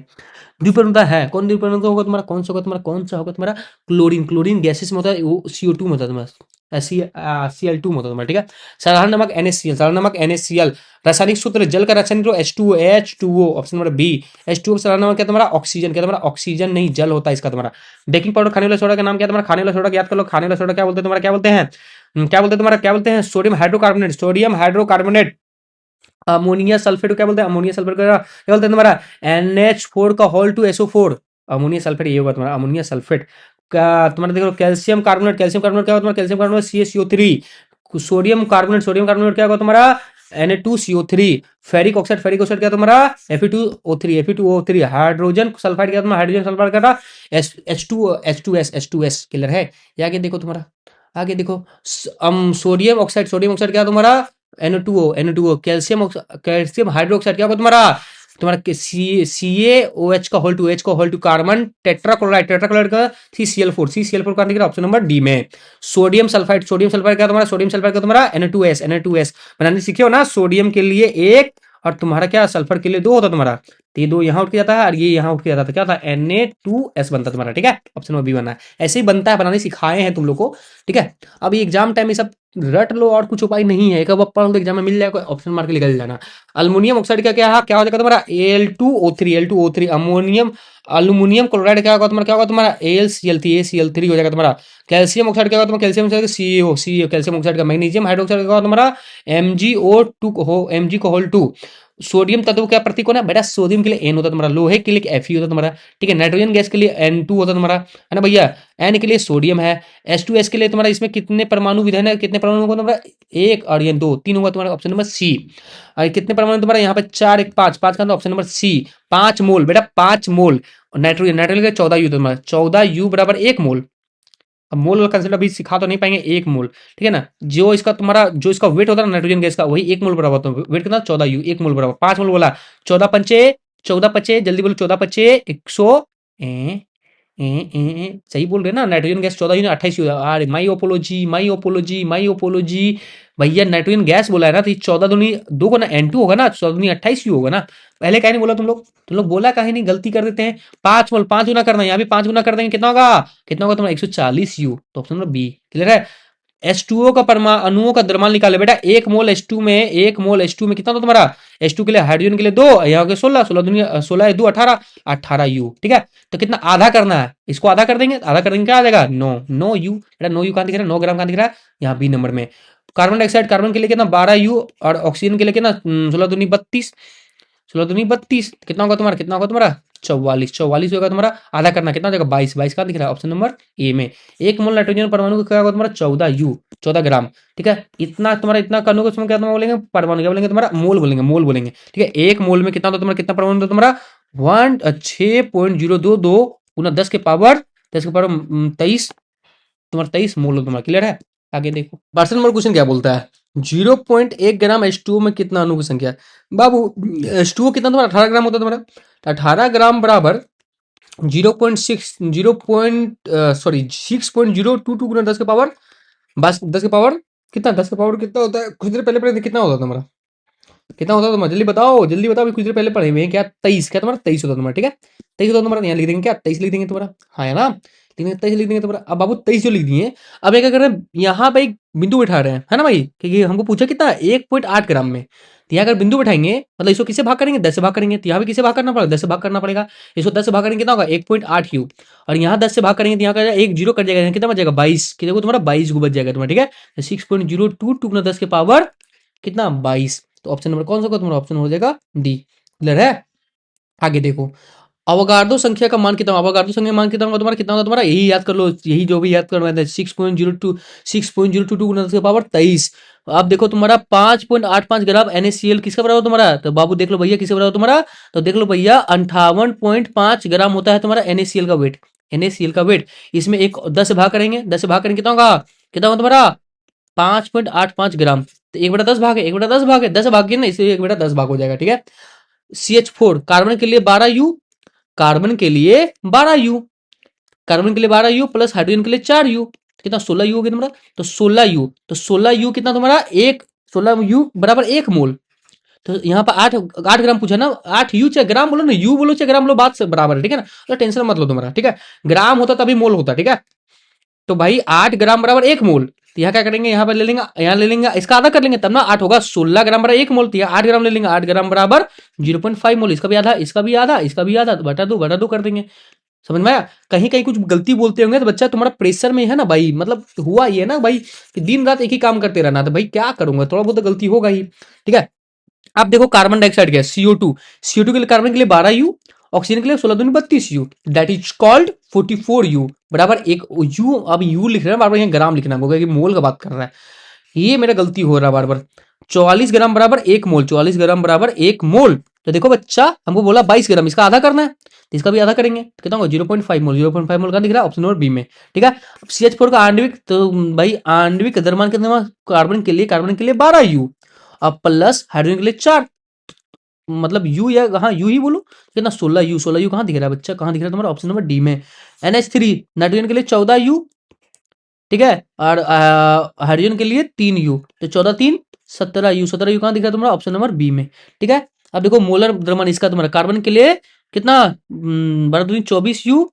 द्विपरमाणुता है, कौन द्विपरमाणुता होगा तुम्हारा, कौन सा होगा तुम्हारा, कौन सा होगा तुम्हारा, क्लोरीन। क्लोरीन गैसेस में होता है, वो CO2 में होता है तुम्हारा, Cl2 में होता है तुम्हारा। ठीक है, साधारण नमक NaCl, साधारण नमक NaCl। रासायनिक सूत्र जल का रासायनिक सूत्र H2O, option number B. H2O साधारण नमक क्या तुम्हारा, ऑक्सीजन, क्या तुम्हारा ऑक्सीजन नहीं जल होता है इसका तुम्हारा। बेकिंग पाउडर खाने वाला सोडा का नाम क्या तुम्हारा, खाने वाला सोडा याद कर लो, खाने वाला सोडा क्या बोलते हैं तुम्हारा, क्या बोलते हैं, क्या बोलते हैं तुम्हारा, क्या बोलते हैं, sodium hydrocarbonate, sodium hydrocarbonate. Ammonia sulphate को क्या बोलते हैं? अमोनिया सल्फेट का क्या बोलते हैं तुम्हारा? NH4 का whole to SO4। Ammonia sulphate ये होगा तुम्हारा अमोनिया सल्फेट का। तुम्हारा देखो कैल्शियम कार्बोनेट, कैल्शियम कार्बोनेट क्या होगा तुम्हारा? Calcium carbonate CaCO3। Sodium carbonate क्या होगा तुम्हारा? Na2CO3। फेरिक ऑक्साइड क्या तुम्हारा? Fe2O3। हाइड्रोजन सल्फाइड क्या तुम्हारा? हाइड्रोजन सल्फाइड का H2S क्लियर है? ये आगे देखो तुम्हारा, आगे देखो सोडियम ऑक्साइड क्या तुम्हारा? NO2 कैल्शियम हाइड्रोक्साइड क्या होगा तुम्हारा? तुम्हारा CaOH का होल टू कार्बन टेट्राक्लोराइड का CCl4 का दिख रहा ऑप्शन नंबर डी में। सोडियम सल्फाइड क्या तुम्हारा? सोडियम सल्फाइड का तुम्हारा Na2S बनाने सीखे हो ना? सोडियम के लिए एक और तुम्हारा क्या सल्फर के लिए दो होता तुम्हारा, तो ये दो यहाँ उठ के जाता है और ये यहाँ उठ के जाता है, क्या था? Na2S बनता है तुम्हारा। ठीक है, ऑप्शन नंबर बी बना है। ऐसे ही बनता है, बनाने सिखाए हैं तुम लोग को। ठीक है, अब एग्जाम टाइम में सब रट लो और कुछ उपाय नहीं है, एक अब पढ़ लो एग्जाम में मिल जाएगा, ऑप्शन मार के निकल जाना। अल्मोनियम ऑक्साइड का क्या हो जाएगा तुम्हारा? Al2O3 अमोनियम अल्यूमिनियम क्लोराइड क्या होगा तुम्हारा? क्या होगा तुम्हारा? AlCl3 हो जाएगा तुम्हारा। कैल्शियम ऑक्साइड क्या होगा तुम्हारा? Calcium oxide CaO calcium oxide का। मैग्नीशियम हाइड्रोक्साइड क्या होगा तुम्हारा? Mg सोडियम तत्व क्या प्रतीक होना बेटा? सोडियम के लिए N होता है तुम्हारा, लोहे के लिए Fe होता है तुम्हारा। ठीक है, नाइट्रोजन गैस के लिए N2 होता है तुम्हारा, है ना भैया? N के लिए सोडियम है। H2S के लिए तुम्हारा इसमें कितने परमाणु विधान है? कितने परमाणु होगा तुम्हारा? एक और ये दो, तीन होगा तुम्हारा, ऑप्शन नंबर सी। और कितने परमाणु तुम्हारा यहाँ पे? चार, एक पांच, पांच का ऑप्शन नंबर सी। 5 मोल बेटा, 5 मोल। नाइट्रोजन के 14 यू तुम्हारा, 14 U बराबर 1 मोल। अब मोल का कंसेप्ट अभी सिखा तो नहीं पाएंगे, 1 मोल। ठीक है ना? जो इसका तुम्हारा जो इसका वेट होता है ना नाइट्रोजन गैस का, वही 1 मोल बराबर होता है। वेट कितना? 14 U, 1 मोल बराबर 5 मोल बोला। 14 पचे जल्दी बोलो, 14 पचे 100। सही बोल रहे ना? Nitrogen gas 14 U 28 U। अरे माई ओपोलॉजी भैया, नाइट्रोजन गैस बोला है ना, तो 14 दूनी 2 को ना N2 होगा ना, 14 दूनी 28 U होगा ना। पहले कहीं नहीं बोला तुम लोग बोला कहीं नहीं, गलती कर देते हैं। 5 मोल 5 गुना करना है, यहाँ भी 5 गुना कर देंगे, कितना होगा? कितना होगा तुम्हारा? 140 U, तो ऑप्शन नंबर बी क्लियर है। H2O का परमाणु अणुओं का द्रव्यमान निकाले बेटा। 1 मोल H2 में कितना होता तुम्हारा? H2 के लिए हाइड्रोजन के लिए 2, यहाँ के 16, 16 दुनिया 16 2 18, 18 U। ठीक है, तो कितना आधा करना है? इसको आधा कर देंगे, आधा कर देंगे क्या आ जाएगा? 9 9 U बेटा। 9 U कहाँ दिख रहा है? 9 ग्राम कहाँ दिख रहा है? यहाँ बी नंबर में। कार्बन डाइऑक्साइड कार्बन के लिए कितना? 12 U और ऑक्सीजन के लिए कितना? 16 दूनी 32, 16 दूनी 32, कितना होगा तुम्हारा? कितना होगा तुम्हारा? 44, 44 होगा तुम्हारा। आधा करना कितना हो जाएगा? 22, 22 का दिख रहा है ऑप्शन नंबर ए में। 1 मोल नाइट्रोजन परमाणु का क्या होगा तुम्हारा? 14 U, 14 ग्राम। ठीक है, इतना तुम्हारा इतना करने को उसमें क्या तुम्हारा बोलेंगे? परमाणु क्या बोलेंगे तुम्हारा? मोल बोलेंगे, मोल बोलेंगे। ठीक है, 1 मोल में कितना होता तुम्हारा? कितना परमाणु होता तुम्हारा? 6.022 गुना 10 के पावर 23 मोल हो तुम्हारा। क्लियर है? आगे देखो, पर्सन नंबर क्वेश्चन क्या बोलता है? 0.1 ग्राम H2O में कितना अणु की संख्या है? बाबू H2O कितना तुम्हारा? 18 ग्राम होता है तुम्हारा। 18 ग्राम बराबर 6.022 गुना 10 के पावर, बस 10 के पावर कितना? 10 के पावर कितना होता है? कुछ देर पहले पढ़े थे, कितना होता है तुम्हारा? कितना होता है तुम्हारा? जल्दी बताओ, जल्दी बताओ, कुछ देर पहले पढ़े हुए हैं क्या? 23, क्या तुम्हारा? 23 होता है तुम्हारा। ठीक है, 23 होता है तुम्हारा। यहाँ लिख देंगे क्या? 23 लिख देंगे तुम्हारा, हाँ है ना? लिख देंगे 23 लिख देंगे तुम्हारा। अब बाबू 23 जो लिख दिए, अब ये क्या कर रहे हैं? यहाँ पे एक बिंदु बैठा रहे हैं, है ना भाई? क्योंकि हमको पूछा कितना? 1.8 ग्राम में। तो यहाँ अगर बिंदु बैठाएंगे मतलब इसको किससे भाग करेंगे? 10 से भाग करेंगे। तो यहाँ भी किससे भाग करना पड़ेगा? 10 से भाग करना पड़ेगा। इसको 10 से भाग करेंगे कितना होगा? 1.8 U। और यहाँ 10 से भाग करेंगे तो यहाँ का एक जीरो कट जाएगा, यहाँ कितना बच जाएगा? 22, कि देखो तुम्हारा 22 बच जाएगा तुम्हारा। ठीक है, 6.022 गुना 10 के पावर कितना? 22। तो ऑप्शन नंबर कौन सा होगा तुम्हारा? ऑप्शन हो जाएगा डी। क्लियर है? आगे देखो, अवगाड्रो संख्या का मान कितना? अवगाड्रो संख्या का मान कितना होगा तुम्हारा? कितना होगा तुम्हारा? यही याद कर लो, यही जो भी याद करवाए थे। 6.022 गुना 10 के पावर 23। अब देखो तुम्हारा 5.85 ग्राम NaCl किसका बराबर तुम्हारा? तो बाबू देख लो भैया किसका बराबर तुम्हारा? तो देख लो भैया 58.5 ग्राम होता है तुम्हारा NaCl का वेट। NaCl का वेट, इसमें एक 10 से भाग करेंगे, 10 से भाग करेंगे कितना होगा? कितना होगा तुम्हारा? 5.85 ग्राम। तो 1/10 भाग है, 1/10 भाग है, 10 भाग गया ना, इसलिए 1/10 भाग हो जाएगा। ठीक है, CH4 कार्बन के लिए 12 U, कार्बन के लिए 12 U, कार्बन के लिए 12 U प्लस हाइड्रोजन के लिए 4 U, कितना? 16 U हो गया तुम्हारा। तो 16 U, तो 16 U कितना तुम्हारा? 16 U बराबर 1 मोल। तो यहाँ पर 8 8 ग्राम पूछा ना, 8 U चाहे ग्राम बोलो ना, U बोलो चाहे ग्राम बोलो, बात से बराबर है। ठीक है ना, तो टेंशन मत लो तुम्हारा। ठीक है, ग्राम होता तभी मोल होता। ठीक है, तो भाई 8 ग्राम बराबर 1 मोल। तो यहाँ क्या करेंगे? यहाँ पर ले लेंगे, यहाँ ले लेंगे, इसका आधा कर लेंगे तब ना 8 होगा। 16 ग्राम बराबर 1 मोल, तो यहाँ 8 ग्राम ले लेंगे, 8 ग्राम बराबर 0.5 मोल। इसका भी आधा, इसका भी आधा, इसका भी आधा, तो बटा दो कर देंगे। समझ में आया? कहीं कहीं कुछ गलती बोलते होंगे तो बच्चा तुम्हारा प्रेशर में है ना भाई, मतलब हुआ ये ना भाई कि दिन रात एक ही काम करते रहना, तो भाई क्या करूंगा, थोड़ा बहुत तो गलती होगा ही। ठीक है, अब देखो carbon dioxide gas CO2, CO2 के लिए, कार्बन के लिए 12U, ऑक्सीजन के लिए 16 दूनी 32U, that is called 44U बराबर एक U। अब U लिख रहे हैं बार बार, यहाँ ग्राम लिखना होगा कि मोल का बात कर रहा है, ये मेरा गलती हो रहा है बार बार। 44 ग्राम बराबर एक मोल, 44 ग्राम बराबर एक मोल। तो देखो बच्चा, हमको बोला 22 ग्राम, इसका आधा करना है तो इसका भी आधा करेंगे, कितना होगा 0.5 मोल। 0.5 मोल का दिख रहा है ऑप्शन नंबर बी में, ठीक है। अब CH4 का आणविक, तो भाई आणविक द्रव्यमान कितना, कार्बन के लिए, कार्बन के लिए 12U, अब प्लस हाइड्रोजन के लिए 4, मतलब यू, या हाँ यू ही बोलो, कितना 16U। 16U कहाँ दिख रहा है बच्चा, कहाँ दिख रहा है तुम्हारा, ऑप्शन नंबर डी में। NH3 नाइट्रोजन के लिए 14U, ठीक है, और हाइड्रोजन के लिए 3U, तो 14 3 17U। 17U कहाँ दिख रहा है तुम्हारा, ऑप्शन नंबर बी में, ठीक है। अब देखो मोलर द्रव्यमान इसका तुम्हारा, कार्बन के लिए कितना, 12 24U,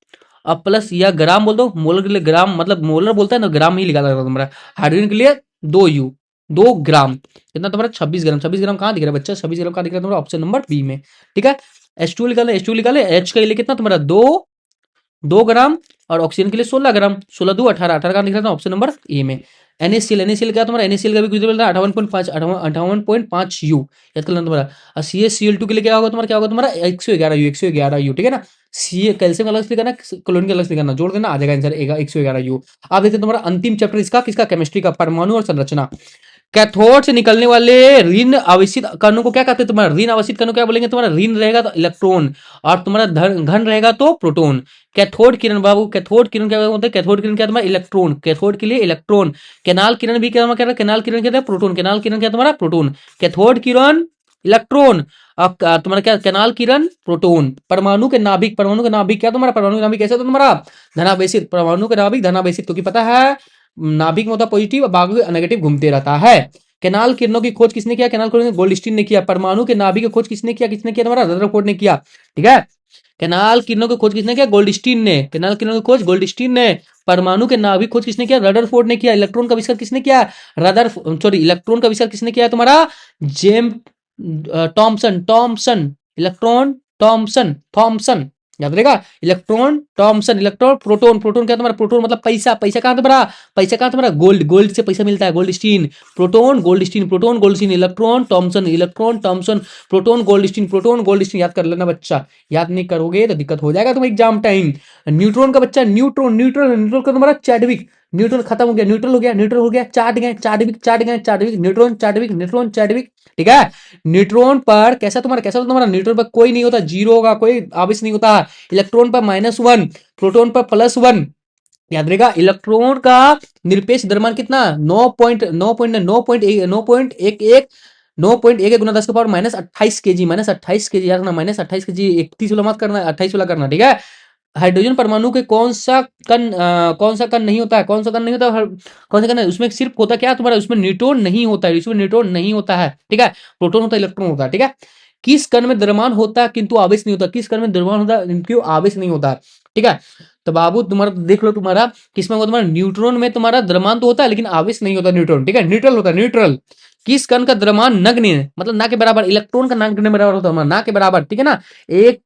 अब प्लस या ग्राम बोल दो, मोलर के लिए ग्राम, मतलब मोलर बोलता है ना, ग्राम ही लिखा था तुम्हारा। हाइड्रोजन के लिए 2U, 2 ग्राम, कितना तुम्हारा 26 ग्राम। 26 ग्राम कहाँ दिख रहा है बच्चा, 26 ग्राम कहाँ दिख रहा है तुम्हारा, ऑप्शन नंबर बी में, ठीक है। H2 निकाले, H2 निकाले, H के लिए कितना तुम्हारा 2 ग्राम, और ऑक्सीजन के लिए 16 ग्राम, 16 2 18, 18 का दिख रहा था ऑप्शन नंबर ए में। NaCl, NaCl क्या तुम्हारा, NaCl का भी कुछ मिल रहा है 58.5, 58.5U, याद कर लेना तुम्हारा। और CaCl2 के लिए क्या होगा तुम्हारा, क्या होगा तुम्हारा 111U, 111U, ठीक है ना। सी कैल्शियम का अलग से लिखना, क्लोरीन का अलग से लिखना, जोड़ देना आ जाएगा आंसर 111U। अब देखते हैं तुम्हारा अंतिम चैप्टर इसका किसका, केमिस्ट्री का, परमाणु और संरचना। कैथोड से निकलने वाले ऋण आवेशित कणों को क्या कहते हैं तुम्हारा, ऋण आवेशित कणों क्या बोलेंगे तुम्हारा, ऋण रहेगा तो इलेक्ट्रॉन, और तुम्हारा घन रहेगा तो प्रोटॉन। कैथोड किरण बाबू, कैथोड किरण क्या होता है, कैथोड किरण क्या तुम्हारा इलेक्ट्रॉन, कैथोड के लिए इलेक्ट्रॉन। कैनाल किरण भी क्या कह रहा है, कैनाल किरण क्या है प्रोटॉन, कैनाल किरण क्या तुम्हारा प्रोटॉन। कैथोड किरण इलेक्ट्रॉन, अब तुम्हारा क्या, कैनाल किरण प्रोटॉन। परमाणु के नाभिक, परमाणु का नाभिक क्या तुम्हारा, परमाणु का नाभिक कैसे होता है तुम्हारा, धनावेशित। परमाणु का नाभिक धनावेशित, क्योंकि पता है नाभिक में होता पॉजिटिव और बाकी नेगेटिव घूमते रहता है। कैनाल किरणों की खोज किसने किया, कैनाल किरणों गोल्डस्टीन ने किया। परमाणु के नाभिक की खोज किसने किया, किसने किया तुम्हारा, रदरफोर्ड ने किया, ठीक है। कैनाल किरणों की खोज किसने किया, गोल्डस्टीन ने। कैनाल किरणों की खोज गोल्डस्टीन ने। परमाणु के नाभिक खोज किसने किया, रदरफोर्ड ने किया। इलेक्ट्रॉन का आविष्कार किसने किया, रदर सॉरी इलेक्ट्रॉन का आविष्कार किसने किया तुम्हारा, James Thomson, Thomson, electron Thomson, Thomson, याद रहेगा। Electron Thomson, electron proton, proton क्या तुम्हारा, प्रोटॉन मतलब पैसा, पैसा कहां तुम्हारा, पैसा कहां तुम्हारा, गोल्ड, गोल्ड से पैसा मिलता है, Goldstein. Proton Goldstein, proton Goldstein, electron Thomson, electron Thomson, proton Goldstein, proton Goldstein, याद कर लेना बच्चा। याद नहीं करोगे तो दिक्कत हो जाएगा तुम एग्जाम टाइम। न्यूट्रॉन का बच्चा, न्यूट्रॉन, न्यूट्रॉन, न्यूट्रॉन का तुम्हारा चैडविक, न्यूट्रॉन खत्म हो गया, न्यूट्रल हो गया, न्यूट्रल हो गया, चार्ट गए, चार्टविक, चार्ट गए, चार्टविक, न्यूट्रॉन चार्टविक, न्यूट्रॉन चार्टविक, ठीक है। न्यूट्रॉन पर कैसा तुम्हारा, कैसा तुम्हारा, न्यूट्रॉन पर कोई नहीं होता, जीरो होगा, कोई आवेश नहीं होता। इलेक्ट्रॉन पर -1, प्रोटॉन पर +1, याद रहेगा। इलेक्ट्रॉन का निरपेक्ष द्रव्यमान कितना, 9.11 गुना 10 के पावर -28 kg, -28 kg, यार ना -28 kg, 31 वाला मत करना, 28 वाला करना, ठीक है। हाइड्रोजन परमाणु के कौन सा कण नहीं होता है, कौन सा कण नहीं होता है, कौन सा कण है उसमें, सिर्फ होता क्या तुम्हारा, उसमें न्यूट्रॉन नहीं होता है, उसमें न्यूट्रॉन नहीं होता है, ठीक है। प्रोटॉन होता है, इलेक्ट्रॉन होता है, ठीक है। किस कण में द्रव्यमान होता है किंतु आवेश नहीं होता, किस कण में द्रव्यमान होता है किंतु आवेश नहीं होता है, ठीक है। तो बाबू तुम्हारा देख लो, तुम्हारा किसमें होगा, तुम्हारा न्यूट्रॉन में तुम्हारा द्रव्यमान तो होता है लेकिन आवेश नहीं होता, न्यूट्रॉन, ठीक है, न्यूट्रल होता है, न्यूट्रल। किस कण का द्रव्यमान नगण्य है, मतलब ना के बराबर, इलेक्ट्रॉन का नगण्य बराबर होता है, ना के बराबर, ठीक है ना। एक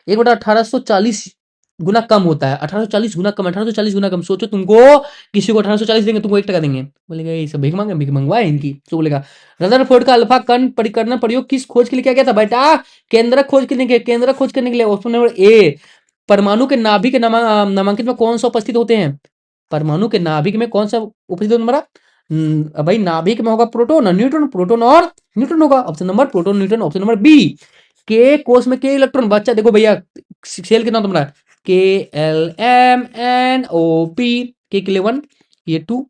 1/1840 गुना कम होता है, 1840 गुना कम, 1840 गुना कम। सोचो तुमको किसी को 1840 देंगे, तुमको 1 टका देंगे, बोलेगा ये सब भीख मांगे, भीख मंगवाए इनकी, तो बोलेगा। रदरफोर्ड का अल्फा कण परिकर्ण प्रयोग किस खोज के लिए किया गया था बेटा, केंद्रक खोज करने के, केंद्रक खोज करने के लिए। ऑप्शन नंबर ए, परमाणु के नाभिक के नामांकित में कौन सा उपस्थित होते हैं, परमाणु के नाभिक में कौन सा उपस्थित होता है तुम्हारा, भाई नाभिक में होगा प्रोटॉन और न्यूट्रॉन, प्रोटॉन और न्यूट्रॉन होगा, option number proton neutron, option number B. के कोष में के इलेक्ट्रॉन, बच्चा देखो भैया सेल कितना तुम्हारा, KLMNOP, के लिए 1, ये 2,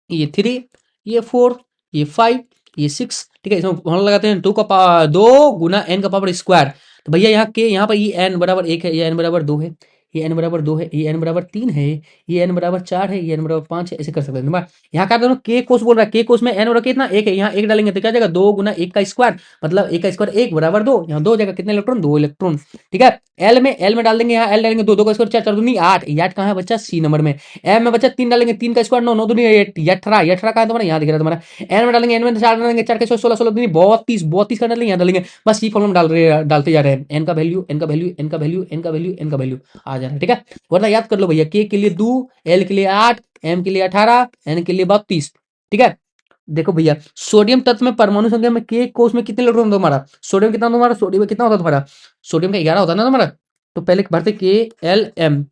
ये 3, ये 4, ये 5, ये 6, ठीक है। इसमें हम लगाते हैं 2 का पावर 2 गुना n का पावर स्क्वायर, तो भैया यहाँ के, यहाँ पर ये n बराबर 1 है, ये n बराबर 2 है, ये n बराबर 2 है, ये n बराबर 3 है, ये n बराबर 4 है, ये n बराबर 5 है, ऐसे कर सकते हैं। यहाँ का दोनों के कोस बोल रहा है, के कोस में n और कितना 1 है, यहाँ 1 डालेंगे तो क्या जाएगा 2 गुना 1 का स्क्वायर, मतलब 1 का स्क्वायर 1 बराबर 2, यहाँ 2 जाएगा, कितने इलेक्ट्रॉन, 2 इलेक्ट्रॉन, ठीक है। एल में डाल देंगे, यहाँ एल डालेंगे 2, 2 का स्क्वायर 4, 4 दूनी 8, 8 कहाँ है बच्चा, सी नंबर में। एम में बच्चा 3 डालेंगे, 3 का स्क्वायर 9, 9 दूनी 8, 18, 18 कहाँ है तुम्हारा, यहाँ दिख रहा है तुम्हारा। एन में डालेंगे, एन में 4 डालेंगे, 4 के 16, 16 दूनी 32, 32 का डालेंगे, यहाँ डालेंगे, बस ये फॉर्म डालते जा रहे हैं। एन का वैल्यू, एन का वैल्यू, एन का वैल्यू, एन का वैल्यू, एन का वैल्यू आ जा रहा है, ठीक है। वरना याद कर लो भैया, के लिए 2, एल के लिए 8, एम के लिए 18, एन के लिए 32, ठीक है। देखो भैया, सोडियम तत्व में परमाणु संख्या में के कोष में कितने इलेक्ट्रॉन होता है तुम्हारा? सोडियम कितना होता है तुम्हारा? सोडियम में कितना होता है तुम्हारा? सोडियम का 11 होता है ना तुम्हारा। तो पहले भरते के एल एम,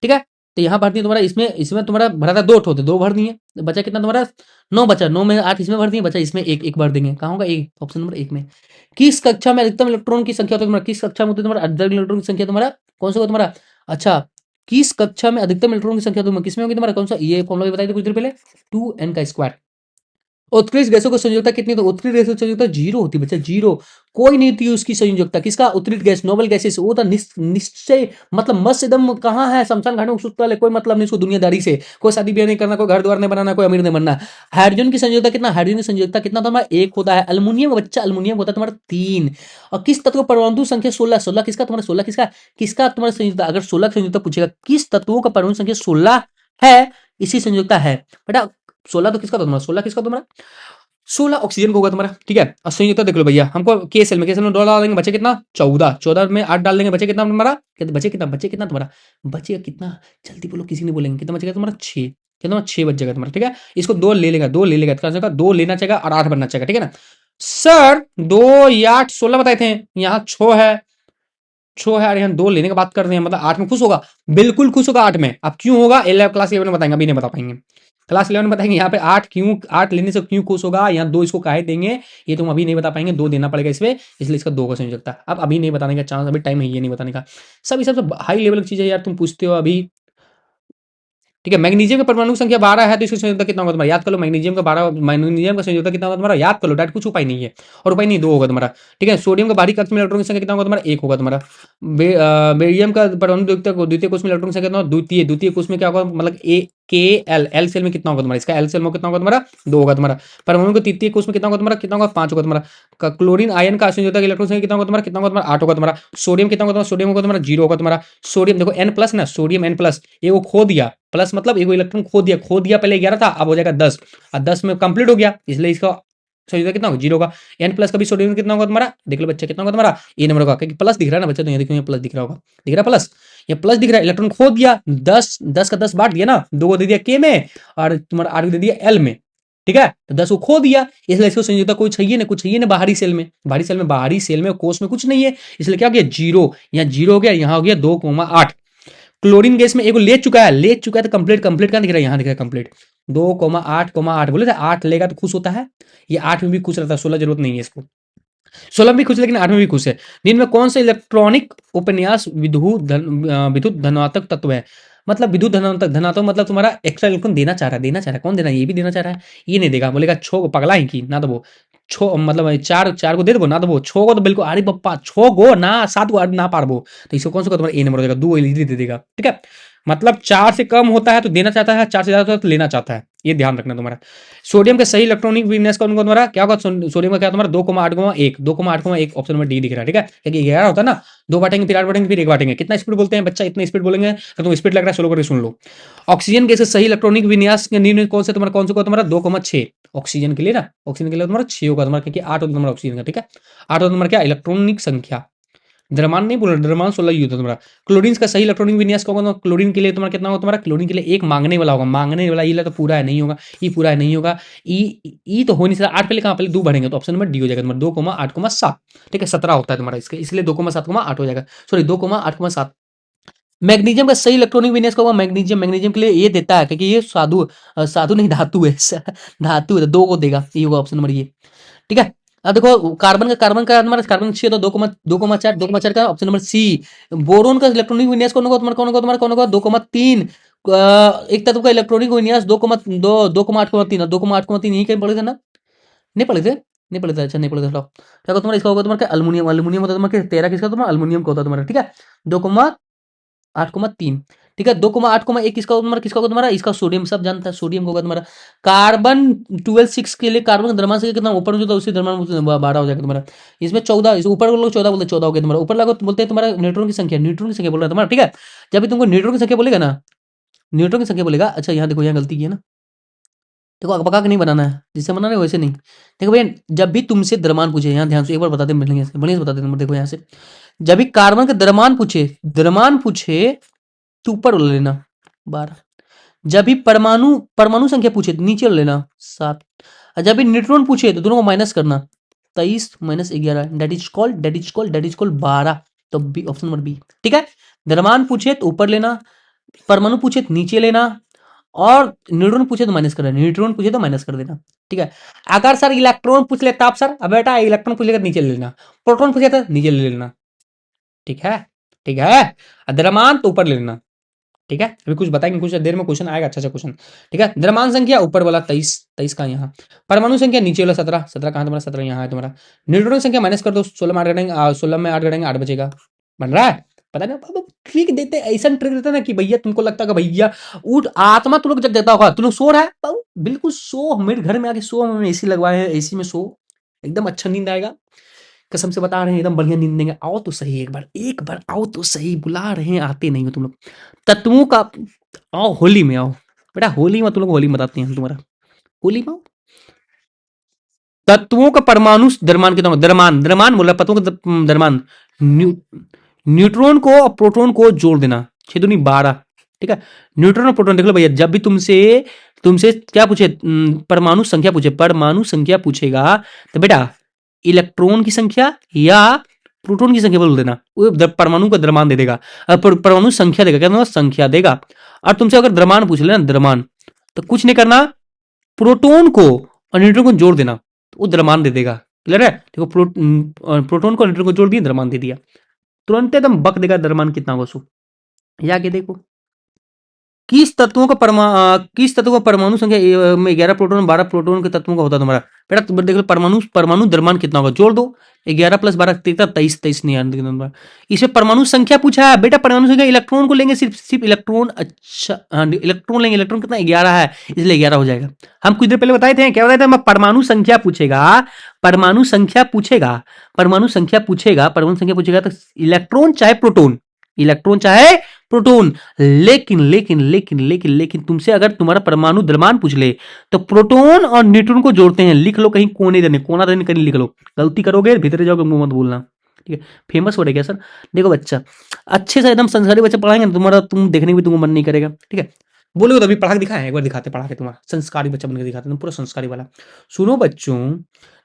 ठीक है। तो यहाँ भर दिए तुम्हारा, इसमें इसमें तुम्हारा भरा था 2 होते, 2 भर दिए, तो बचा कितना तुम्हारा? 9 बचा, 9 में 8 इसमें भर दिए, बचा इसमें एक, एक भर देंगे। कहाँ होगा? एक, ऑप्शन नंबर एक में। किस कक्षा में अधिकतम इलेक्ट्रॉन की संख्या होती है तुम्हारा? किस कक्षा में होती है तुम्हारा अधिकतम इलेक्ट्रॉन की संख्या तुम्हारा? कौन सा होगा तुम्हारा? अच्छा, किस कक्षा में अधिकतम इलेक्ट्रॉन की संख्या तुम्हारा किसमें होगी तुम्हारा? कौन सा? ये फॉर्मूला बताइए कुछ देर पहले, 2n का स्क्वायर। उत्कृष्ट गैसों की संयोजकता कितनी? तो उत्कृष्ट गैसों की संयोजकता 0 होती है बच्चा, 0। कोई नहीं थी उसकी संयोजकता। किसका? उत्कृष्ट गैस, नोबल गैसेस। वो था निश्चय, मतलब मस्त एकदम। कहाँ है? शमशान घाट में सुतल है, कोई मतलब नहीं उसको दुनियादारी से, कोई शादी ब्याह नहीं करना, कोई घर द्वार नहीं बनाना, कोई अमीर नहीं बनना। हाइड्रोजन की संयोजकता कितना? हाइड्रोजन की संयोजकता कितना था हमारा? 1 होता है। अल्युमिनियम का बच्चा, अल्युमिनियम होता है तुम्हारा 3। और किस तत्व का परमाणु संख्या 16? 16 किसका तुम्हारा? 16 किसका? किसका तुम्हारा संयोजकता? अगर 16 की संयोजकता पूछेगा, किस तत्वों का परमाणु संख्या 16 है, इसी संयोजकता है बेटा। 16 तो किसका था तुम्हारा? 16 किसका तुम्हारा? 16 ऑक्सीजन का होगा तुम्हारा, ठीक है। और संयुक्त देख लो भैया, हमको के सेल में 2 डाल देंगे, बचे कितना? 14। 14 में 8 डाल देंगे, बचे कितना तुम्हारा? बचे कितना? बचे कितना तुम्हारा? बचेगा कितना? जल्दी बोलो, किसी ने बोलेंगे कितना बचेगा तुम्हारा? 6। कितना? 6 बच जाएगा तुम्हारा, ठीक है। इसको 2 ले लेगा, 2 ले लेगा, तो 2 लेना चाहिए और 8 बनना चाहिए, ठीक है ना। सर 2 या 8, 16 बताए थे, यहाँ 6 है, 6 है, और यहाँ 2 लेने की बात कर रहे हैं, मतलब 8 में खुश होगा? बिल्कुल खुश होगा 8 में। अब क्यों होगा? क्लास 11 में बताएंगे, अभी नहीं बता पाएंगे। क्लास 11 में बताएंगे यहाँ पे 8 क्यों, 8 लेने से क्यों खुश होगा, यहाँ 2 इसको काहे देंगे, ये तुम अभी नहीं बता पाएंगे, 2 देना पड़ेगा इसमें, इसलिए इसका 2 का संयोजकता है। अब अभी नहीं बताने का चांस, अभी टाइम है ये नहीं बताने का। सब ये सब हाई लेवल की चीजें यार, तुम पूछते हो अभी, ठीक है। मैग्नीशियम का परमाणु संख्या 12 है, तो इसका संयोजकता कितना होगा तुम्हारा? याद कर लो, मैग्नीशियम का 12, मैग्नीशियम का संयोजकता कितना होगा तुम्हारा? याद कर लो, डायरेक्ट कुछ उपाय नहीं है, और उपाय नहीं 2 होगा तुम्हारा, ठीक है। सोडियम का बाहरी कक्ष में इलेक्ट्रॉन की संख्या कितना होगा तुम्हारा? 1 होगा तुम्हारा। बेरियम का परमाणु द्वितीय कोष में इलेक्ट्रॉन की संख्या कितना? द्वितीय, द्वितीय कोष में क्या होगा, मतलब ए के एल, एल सेल में कितना होगा तुम्हारा? इसका एल सेल में कितना होगा तुम्हारा? 2 होगा तुम्हारा। परमाणु का तृतीय कोष में कितना होगा तुम्हारा? कितना होगा? 5 होगा तुम्हारा। क्लोरीन आयन का संयोजकता इलेक्ट्रॉन संख्या कितना होगा तुम्हारा? कितना होगा तुम्हारा? 8 होगा तुम्हारा। सोडियम कितना होगा तुम्हारा? सोडियम होगा तुम्हारा 0 होगा तुम्हारा। सोडियम देखो एन प्लस ना, सोडियम एन प्लस, ये वो खो दिया, प्लस मतलब एक इलेक्ट्रॉन खो दिया, खो दिया, पहले 11 था, अब हो जाएगा 10, और 10 में कंप्लीट हो गया, इसलिए इसका संयोजकता कितना होगा? 0 होगा। एन प्लस का भी सोडियम कितना होगा तुम्हारा? देख लो बच्चे, कितना होगा तुम्हारा? ए नंबर होगा, क्योंकि प्लस दिख रहा है ना बच्चा, तो यहाँ देखो, यहाँ प्लस दिख रहा होगा, दिख रहा है प्लस, ये प्लस दिख रहा है, इलेक्ट्रॉन खो दिया, 10, 10 का 10 बांट दिया ना, 2 को दे दिया के में, और तुम्हारा 8 को दे दिया एल में, ठीक है। तो 10 को खो दिया, इसलिए इसको संयोजकता कोई चाहिए ना, कुछ चाहिए ना बाहरी सेल में, बाहरी सेल में कोष में कुछ नहीं है, इसलिए क्या हो गया? 0। यहाँ 0 हो गया, यहाँ हो गया 2,8। क्लोरीन गैस में एगो ले चुका है, तो कंप्लीट, कंप्लीट कहाँ दिख रहा है? यहाँ दिख रहा है कंप्लीट। 2,8,8 बोले थे, 8 लेगा तो खुश होता है, ये 8 में भी खुश रहता है, 16 जरूरत नहीं है इसको, 16 में भी खुश है, लेकिन 8 में भी खुश है। दिन में कौन सा इलेक्ट्रॉनिक उपन्यास विद्युत धनात्मक तत्व है? मतलब विद्युत धनात्मक, धनात्मक मतलब तुम्हारा एक्स्ट्रा इलेक्ट्रॉन देना चाह रहा है, कौन देना है? ये भी देना चाह रहा है, ये नहीं देगा, बोलेगा छो पगला है की ना, तो वो छो मतलब चार, चार को दे दो ना, तो वो छो को तो बिल्कुल, अरे पप्पा छो गो ना, 7 को ना पारबो, तो इसको कौन सा तुम्हारा ए नंबर हो जाएगा, 2 एलईडी दे देगा, ठीक है। मतलब 4 से कम होता है तो देना चाहता है, 4 से ज्यादा होता है तो लेना चाहता है, ये ध्यान रखना तुम्हारा। सोडियम के सही इलेक्ट्रॉनिक विन्यास कौन तुम्हारा क्या होगा? सोडियम का क्या तुम्हारा? 2,8,1, 2,8,1 ऑप्शन नंबर डी दिख रहा है, ठीक है। क्योंकि 11 होता है ना, 2 बांटेंगे, फिर 8 बांटेंगे, फिर 1 बांटेंगे। कितना स्पीड बोलते हैं बच्चा? इतना स्पीड बोलेंगे, तो तुम स्पीड लग रहा है, सोलो करके सुन लो। ऑक्सीजन के सही इलेक्ट्रॉनिक विन्यास के निर्णय कौन सा तुम्हारा? कौन सा होगा तुम्हारा? 2,6 ऑक्सीजन के लिए ना, ऑक्सीजन के लिए तुम्हारा 6 होगा तुम्हारा, क्योंकि 8 होता तुम्हारा ऑक्सीजन का, ठीक है। 8 होता तुम्हारा क्या? इलेक्ट्रॉनिक संख्या। द्रव्यमान नहीं बोल रहा, द्रव्यमान 16 ही होता है तुम्हारा। क्लोरीन का सही इलेक्ट्रॉनिक विन्यास क्या होगा? क्लोरीन के लिए तुम्हारा कितना होगा तुम्हारा? क्लोरीन के लिए 1 मांगने वाला होगा, मांगने वाला, ये तो पूरा है नहीं होगा, ई पूरा है नहीं होगा, ई तो हो नहीं सकता। 8 पहले कहाँ? पहले 2 बढ़ेंगे, तो ऑप्शन नंबर डी हो जाएगा तुम्हारा, 2,8,7, ठीक है। 17 होता है तुम्हारा इसके, इसलिए 2,7,8 हो जाएगा, सॉरी 2,8,7। मैग्नीशियम का सही इलेक्ट्रॉनिक विन्यास क्या होगा? मैग्नीशियम, मैग्नीशियम के लिए ये देता है, क्योंकि ये साधु नहीं, धातु है, धातु है, 2 को देगा, ये होगा ऑप्शन नंबर ये, ठीक है। अब देखो कार्बन का हमारा कार्बन 6 तो 2,4, 2,4 का ऑप्शन नंबर सी। बोरोन का इलेक्ट्रॉनिक विन्यास कौन होगा तुम्हारा? कौन होगा? 2,3। एक तत्व का इलेक्ट्रॉनिक विन्यास 2,8,3, 2,8,3 यही कहीं पढ़े थे ना? नहीं पढ़े थे? नहीं पढ़े थे, अच्छा नहीं पढ़े थे। क्या होगा तुम्हारा? इसका होगा तुम्हारा अल्युमिनियम, अल्युमिनियम होता है तुम्हारा 13, किसका तुम्हारा? अल्युमिनियम का होता है तुम्हारा, ठीक है। 2,8,3, ठीक है। 2,8,1 किसका होगा तुम्हारा? किसका होगा तुम्हारा? इसका सोडियम, सब जानता है सोडियम होगा तुम्हारा। कार्बन 12,6 के लिए कार्बन का द्रव्यमान से कितना ऊपर जो था उसी द्रव्यमान 12 हो जाएगा तुम्हारा। इसमें 14, इस ऊपर लोग 14 बोलते, 14 हो गया तुम्हारा। ऊपर लोग बोलते हैं तुम्हारा न्यूट्रॉन की संख्या, न्यूट्रॉन की संख्या बोल रहा है तुम्हारा, ठीक है। जब भी तुमको न्यूट्रॉन की संख्या बोलेगा ना, न्यूट्रॉन की संख्या बोलेगा, अच्छा यहाँ देखो, यहाँ गलती की है ना, देखो अकबका के नहीं बनाना है, जिससे बनाना है वैसे नहीं। देखो भैया, जब भी तुमसे द्रव्यमान पूछे, यहाँ ध्यान से एक बार बताते हैं, बढ़िया से बताते हैं, देखो यहाँ से, जब भी कार्बन का द्रव्यमान पूछे तो ऊपर वाला लेना 12, जब भी परमाणु परमाणु संख्या पूछे तो नीचे वाला लेना 7, और जब भी न्यूट्रॉन पूछे तो दोनों को माइनस करना, 23 माइनस 11 दैट इज कॉल्ड 12। तो बी, ऑप्शन नंबर बी, ठीक है। द्रव्यमान पूछे तो ऊपर लेना, परमाणु पूछे तो नीचे लेना, और न्यूट्रॉन पूछे तो माइनस कर देना, न्यूट्रॉन पूछे तो माइनस कर देना, ठीक है। अगर सर इलेक्ट्रॉन पूछ लेता आप सर, अब बेटा इलेक्ट्रॉन पूछ लेकर नीचे ले लेना, प्रोटॉन पूछे तो नीचे ले लेना, ठीक है, ठीक है। द्रव्यमान तो ऊपर ले लेना, ठीक है। अभी कुछ बताएंगे, कुछ देर में क्वेश्चन आएगा, अच्छा क्वेश्चन, ठीक है। द्रव्यमान संख्या ऊपर वाला 23, 23 का यहाँ, परमाणु संख्या नीचे वाला 17, 17 कहाँ तुम्हारा, 17 यहाँ है तुम्हारा। न्यूट्रॉन संख्या माइनस कर दो, 16 में 8 घटाएंगे, 16 में 8 घटाएंगे 8 बचेगा, बन रहा है। पता नहीं अब ट्रिक देते, ऐसा ट्रिक देते ना कि भैया तुमको लगता है कि भैया उठ आत्मा तुम लोग जग देता होगा, तुम लोग सो रहा है बाबू, बिल्कुल सो, मेरे घर में आके सो, हमने एसी लगवाए हैं, एसी में सो, एकदम अच्छा नींद आएगा, कसम से बता रहे हैं, एकदम बढ़िया नींद देंगे। आओ तो सही, एक बार आओ तो सही, बुला रहे हैं, आते नहीं हो तुम लोग। तत्वों का, आओ होली में आओ बेटा, होली में तुम लोग, होली बताते हैं हम तुम्हारा, होली में आओ। तत्वों का परमाणु द्रव्यमान कितना होगा, द्रव्यमान, द्रव्यमान बोला, तत्वों का द्रव्यमान, न्यू, न्यूट्रॉन को और प्रोटॉन को जोड़ देना, 6 दूनी 12, ठीक है। न्यूट्रॉन और प्रोटॉन देख लो भैया, जब भी तुमसे तुमसे क्या पूछे, परमाणु संख्या पूछे, परमाणु संख्या पूछेगा तो बेटा इलेक्ट्रॉन की संख्या या प्रोटॉन की संख्या बोल देना, वो परमाणु का द्रव्यमान दे देगा, परमाणु संख्या देगा, क्या देगा, संख्या देगा। और तुमसे अगर द्रव्यमान पूछ लेना, द्रव्यमान, तो कुछ नहीं करना, प्रोटॉन को और न्यूट्रॉन को जोड़ देना, तो वो द्रव्यमान दे देगा, क्लियर है। देखो प्रोटॉन को न्यूट्रॉन को जोड़ दिया, द्रव्यमान दे दिया, तुरंत एकदम बक देगा द्रव्यमान कितना होगा सो, या के देखो। किस तत्वों का परमाणु संख्या में 11 प्रोटॉन 12 प्रोटॉन के तत्वों का होता है तुम्हारा, बेटा तुम देख लो, परमाणु परमाणु द्रव्यमान कितना होगा, जोड़ दो, 11 प्लस 12 13, 23, 23 नहीं आने, इसमें परमाणु संख्या पूछा है बेटा, परमाणु संख्या इलेक्ट्रॉन को लेंगे, सिर्फ सिर्फ इलेक्ट्रॉन, अच्छा हाँ इलेक्ट्रॉन लेंगे, इलेक्ट्रॉन कितना 11 है, इसलिए 11 हो जाएगा। हम कुछ देर पहले बताए थे, क्या बताए थे, परमाणु संख्या पूछेगा, परमाणु संख्या पूछेगा, परमाणु संख्या पूछेगा, परमाणु संख्या पूछेगा, तो इलेक्ट्रॉन चाहे प्रोटॉन, इलेक्ट्रॉन चाहे प्रोटॉन, लेकिन लेकिन लेकिन लेकिन लेकिन तुमसे अगर तुम्हारा परमाणु द्रव्यमान पूछ ले तो प्रोटॉन और न्यूट्रॉन को जोड़ते हैं, लिख लो कहीं, कोने देने, कोना देने कहीं लिख लो, गलती करोगे भीतर जाओगे, मुंह मत बोलना, ठीक है। फेमस वर्ड है क्या सर, देखो बच्चा अच्छे से एकदम संस्कारी बच्चा पढ़ाएंगे ना, तुम्हारा तुम देखने भी तुमको मन नहीं करेगा, ठीक है। बोलोगे तो अभी पढ़ा के दिखाए, एक बार दिखाते, पढ़ा के तुम्हारा संस्कारी बच्चा बनकर दिखाते हैं, पूरा संस्कारी वाला। सुनो बच्चों,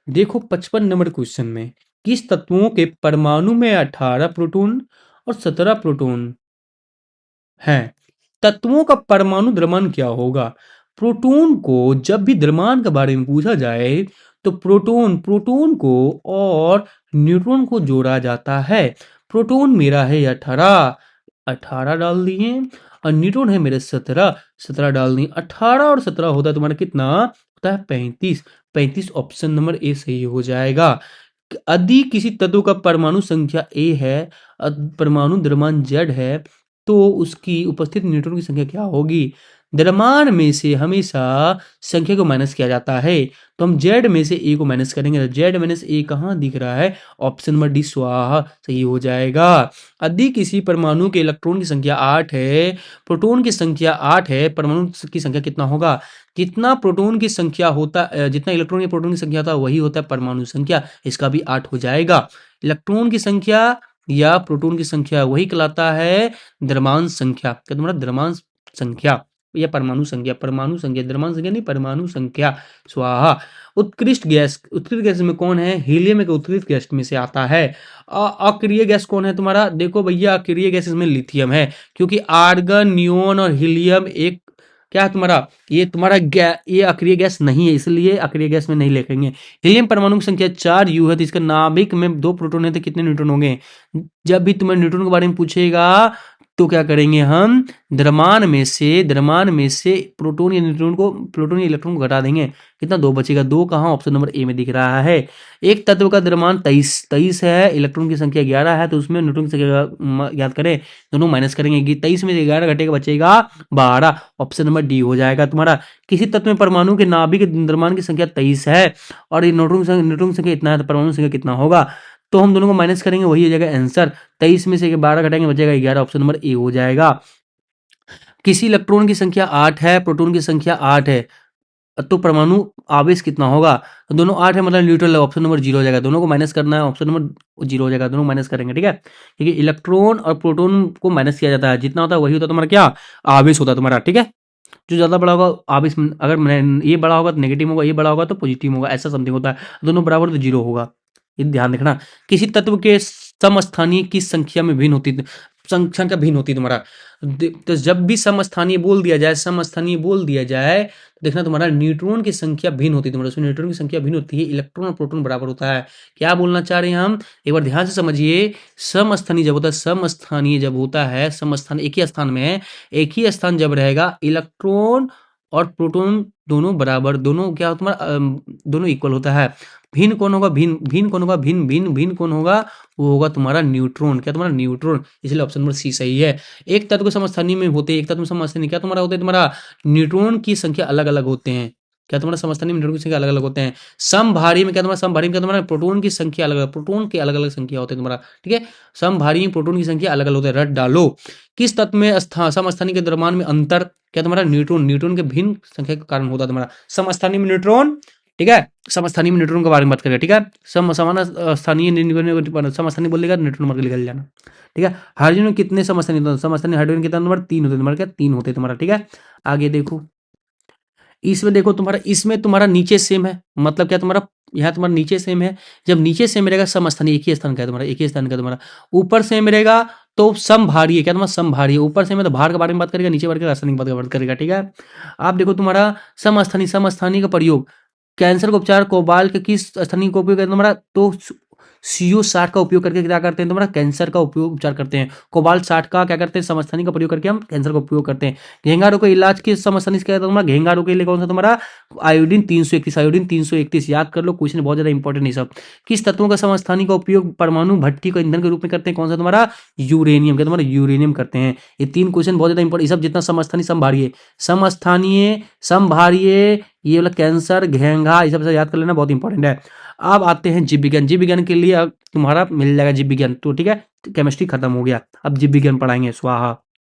देखो 55 नंबर क्वेश्चन में, किस तत्वों के परमाणु में 18 प्रोटॉन और 17 प्रोटॉन है, तत्वों का परमाणु द्रव्यमान क्या होगा। प्रोटॉन को जब भी द्रव्यमान के बारे में पूछा जाए तो प्रोटॉन प्रोटॉन को और न्यूट्रॉन को जोड़ा जाता है। प्रोटॉन मेरा है 18, 18 डाल दिए, और न्यूट्रॉन है मेरे 17, 17 डाल दिए, 18 और 17 होता है तुम्हारा कितना, होता है 35, 35 ऑप्शन नंबर ए सही हो जाएगा। यदि किसी तत्व का परमाणु संख्या ए है और परमाणु द्रव्यमान जेड है, तो उसकी उपस्थित न्यूट्रॉन की संख्या क्या होगी। द्रव्यमान में से हमेशा संख्या को माइनस किया जाता है, तो हम जेड में से ए को माइनस करेंगे, तो जेड माइनस ए कहाँ दिख रहा है, ऑप्शन नंबर डी स्वाहा सही हो जाएगा। यदि किसी परमाणु के इलेक्ट्रॉन की संख्या 8 है, प्रोटॉन की संख्या 8 है, परमाणु की संख्या कितना होगा, जितना प्रोटॉन की संख्या होता, जितना इलेक्ट्रॉन या प्रोटॉन की संख्या होता है वही होता है परमाणु संख्या, इसका भी 8 हो जाएगा। इलेक्ट्रॉन की संख्या या प्रोटॉन की संख्या वही कहलाता है द्रव्यमान संख्या, क्या तुम्हारा द्रव्यमान संख्या या परमाणु संख्या, परमाणु संख्या, द्रव्यमान संख्या नहीं, परमाणु संख्या स्वाहा। उत्कृष्ट गैस में कौन है, हीलियम एक उत्कृष्ट गैस में से आता है। अक्रिय गैस कौन है तुम्हारा, देखो भैया अक्रिय गैस इसमें लिथियम है, क्योंकि आर्गन नियोन और हीलियम एक क्या है तुम्हारा, ये तुम्हारा ये अक्रिय गैस नहीं है, इसलिए अक्रिय गैस में नहीं लिखेंगे। हीलियम परमाणु की संख्या 4 यू है, तो इसका नाभिक में 2 प्रोटॉन है, तो कितने न्यूट्रॉन होंगे। जब भी तुम्हें न्यूट्रॉन के बारे में पूछेगा तो क्या करेंगे हम, द्रव्यमान में से प्रोटॉन या न्यूट्रॉन को, प्रोटॉन या इलेक्ट्रॉन को घटा देंगे, कितना 2 बचेगा, 2 कहाँ, ऑप्शन नंबर ए में दिख रहा है। एक तत्व का द्रव्यमान 23 है, इलेक्ट्रॉन की संख्या 11 है, तो उसमें न्यूट्रॉन की संख्या याद करें, दोनों माइनस करेंगे, 23 में से 11 घटेगा, बचेगा 12, ऑप्शन नंबर डी हो जाएगा तुम्हारा। किसी तत्व में परमाणु के नाभिक के द्रव्यमान की संख्या 23 है और न्यूट्रॉन की संख्या इतना है, तो परमाणु संख्या कितना होगा, तो हम दोनों को माइनस करेंगे, वही हो जाएगा आंसर। 23 में से 12 घटाएंगे, बचेगा 11, ऑप्शन नंबर ए हो जाएगा। किसी इलेक्ट्रॉन की संख्या 8 है, प्रोटॉन की संख्या 8 है, तो परमाणु आवेश कितना होगा, तो दोनों 8 है मतलब न्यूट्रल है, ऑप्शन नंबर 0 हो जाएगा, दोनों को माइनस करना है, ऑप्शन नंबर 0 हो जाएगा, दोनों माइनस करेंगे, ठीक है। क्योंकि इलेक्ट्रॉन और प्रोटॉन को माइनस किया जाता है, जितना होता है वही होता है तुम्हारा क्या, आवेश होता है तुम्हारा, ठीक है। जो ज़्यादा बड़ा होगा आप इस अगर ये बड़ा होगा तो नेगेटिव होगा, ये बड़ा होगा तो पॉजिटिव होगा, ऐसा समथिंग होता है। दोनों बराबर तो जीरो होगा, ये ध्यान रखना। किसी तत्व के समस्थानिक की संख्या में भिन्न होती, संख्या भिन्न होती है तुम्हारा। तो जब भी समस्थानीय बोल दिया जाए, समस्थानीय बोल दिया जाए, तो देखना तुम्हारा न्यूट्रॉन की संख्या भिन्न होती है तुम्हारा, उसमें न्यूट्रॉन की संख्या भिन्न होती है, इलेक्ट्रॉन और प्रोटॉन बराबर होता है। क्या बोलना चाह रहे हैं हम, एक बार ध्यान से समझिए। समस्थानीय जब होता है, समस्थानीय जब होता है, समस्थान एक ही स्थान में है, एक ही स्थान जब रहेगा, इलेक्ट्रॉन और प्रोटॉन दोनों बराबर, दोनों क्या तुम्हारा दोनों इक्वल होता है। भिन्न कौन होगा, भिन्न भिन्न कौन होगा, भिन्न भिन्न भिन्न कौन होगा, वो होगा तुम्हारा न्यूट्रॉन। क्या तुम्हारा न्यूट्रॉन, इसलिए ऑप्शन नंबर सी सही है। एक तत्व को समस्थानिक में होते हैं, एक तत्व में समस्थानिक क्या तुम्हारा होता है, तुम्हारा न्यूट्रॉन की संख्या अलग अलग होते हैं। क्या तुम्हारा समस्थानिक में न्यूट्रॉन की संख्या अलग अलग होते हैं। समभारी में क्या तुम्हारा, समभारी में क्या तुम्हारा प्रोटॉन की संख्या अलग अलग, प्रोटॉन की अलग अलग संख्या होते हैं तुम्हारा, ठीक है। समभारी में प्रोटॉन की संख्या अलग अलग होते हैं, रट डालो। किस तत्व में समस्थानिक के द्रव्यमान में अंतर, क्या तुम्हारा न्यूट्रॉन, न्यूट्रॉन के भिन्न संख्या के कारण होता है तुम्हारा समस्थानिक में न्यूट्रॉन, ठीक है। समस्थानिक में न्यूट्रॉन के बारे में बात करेगा, ठीक है। समान स्थानीय समस्थानिक बोलेगा, न्यूट्रॉन मार के निकल जाना, ठीक है। हाइड्रोजन में कितने समस्थानिक होते हैं, समस्थानिक हाइड्रोजन कितना नंबर 3 होते हैं तुम्हारा, क्या 3 होते हैं तुम्हारा, ठीक है। आगे देखो, इसमें देखो तुम्हारा, इसमें तुम्हारा नीचे सेम है, मतलब क्या तुम्हारा यहाँ तुम्हारा नीचे सेम है। जब नीचे सेम रहेगा समस्थानिक, एक ही स्थान का है तुम्हारा, एक ही स्थान का तुम्हारा। ऊपर सेम रहेगा तो समभारी है, क्या तुम्हारा समभारी है। ऊपर से में तो भार के बारे में बात करेगा, नीचे बार के रासायनिक बात करेगा, ठीक है। आप देखो तुम्हारा समस्थानिक, समस्थानिक का प्रयोग कैंसर का उपचार कोबाल्ट के किस स्थानीय का उपयोग करते हैं तुम्हारा, तो CO60 का उपयोग करके क्या करते हैं तुम्हारा, कैंसर का उपयोग उपचार करते हैं। कोबाल्ट 60 का क्या करते हैं, समस्थानिक का प्रयोग करके हम कैंसर का उपयोग करते हैं। घेंगा रोग का इलाज किस समस्थानिक से क्या तुम्हारा, घेंगा रोग के लिए कौन सा तुम्हारा, आयोडीन 331, आयोडीन 331 याद कर लो, क्वेश्चन बहुत ज्यादा इंपॉर्टेंट है सब। किस तत्वों का समस्थानिक का उपयोग परमाणु भट्टी को ईंधन के रूप में करते हैं, कौन सा तुम्हारा, यूरेनियम, क्या तुम्हारा यूरेनियम करते हैं। ये 3 क्वेश्चन बहुत ज्यादा इंपॉर्टेंट, सब जितना समस्थानिक समभारीय, समस्थानीय समभारीय, ये वाला कैंसर, घेंगा, ये सब याद कर लेना, बहुत इंपॉर्टेंट है। अब आते हैं जीव विज्ञान। जीव विज्ञान के लिए अब तुम्हारा मिल जाएगा जीव विज्ञान, तो ठीक है, केमिस्ट्री खत्म हो गया, अब जीव विज्ञान पढ़ाएंगे, स्वाहा।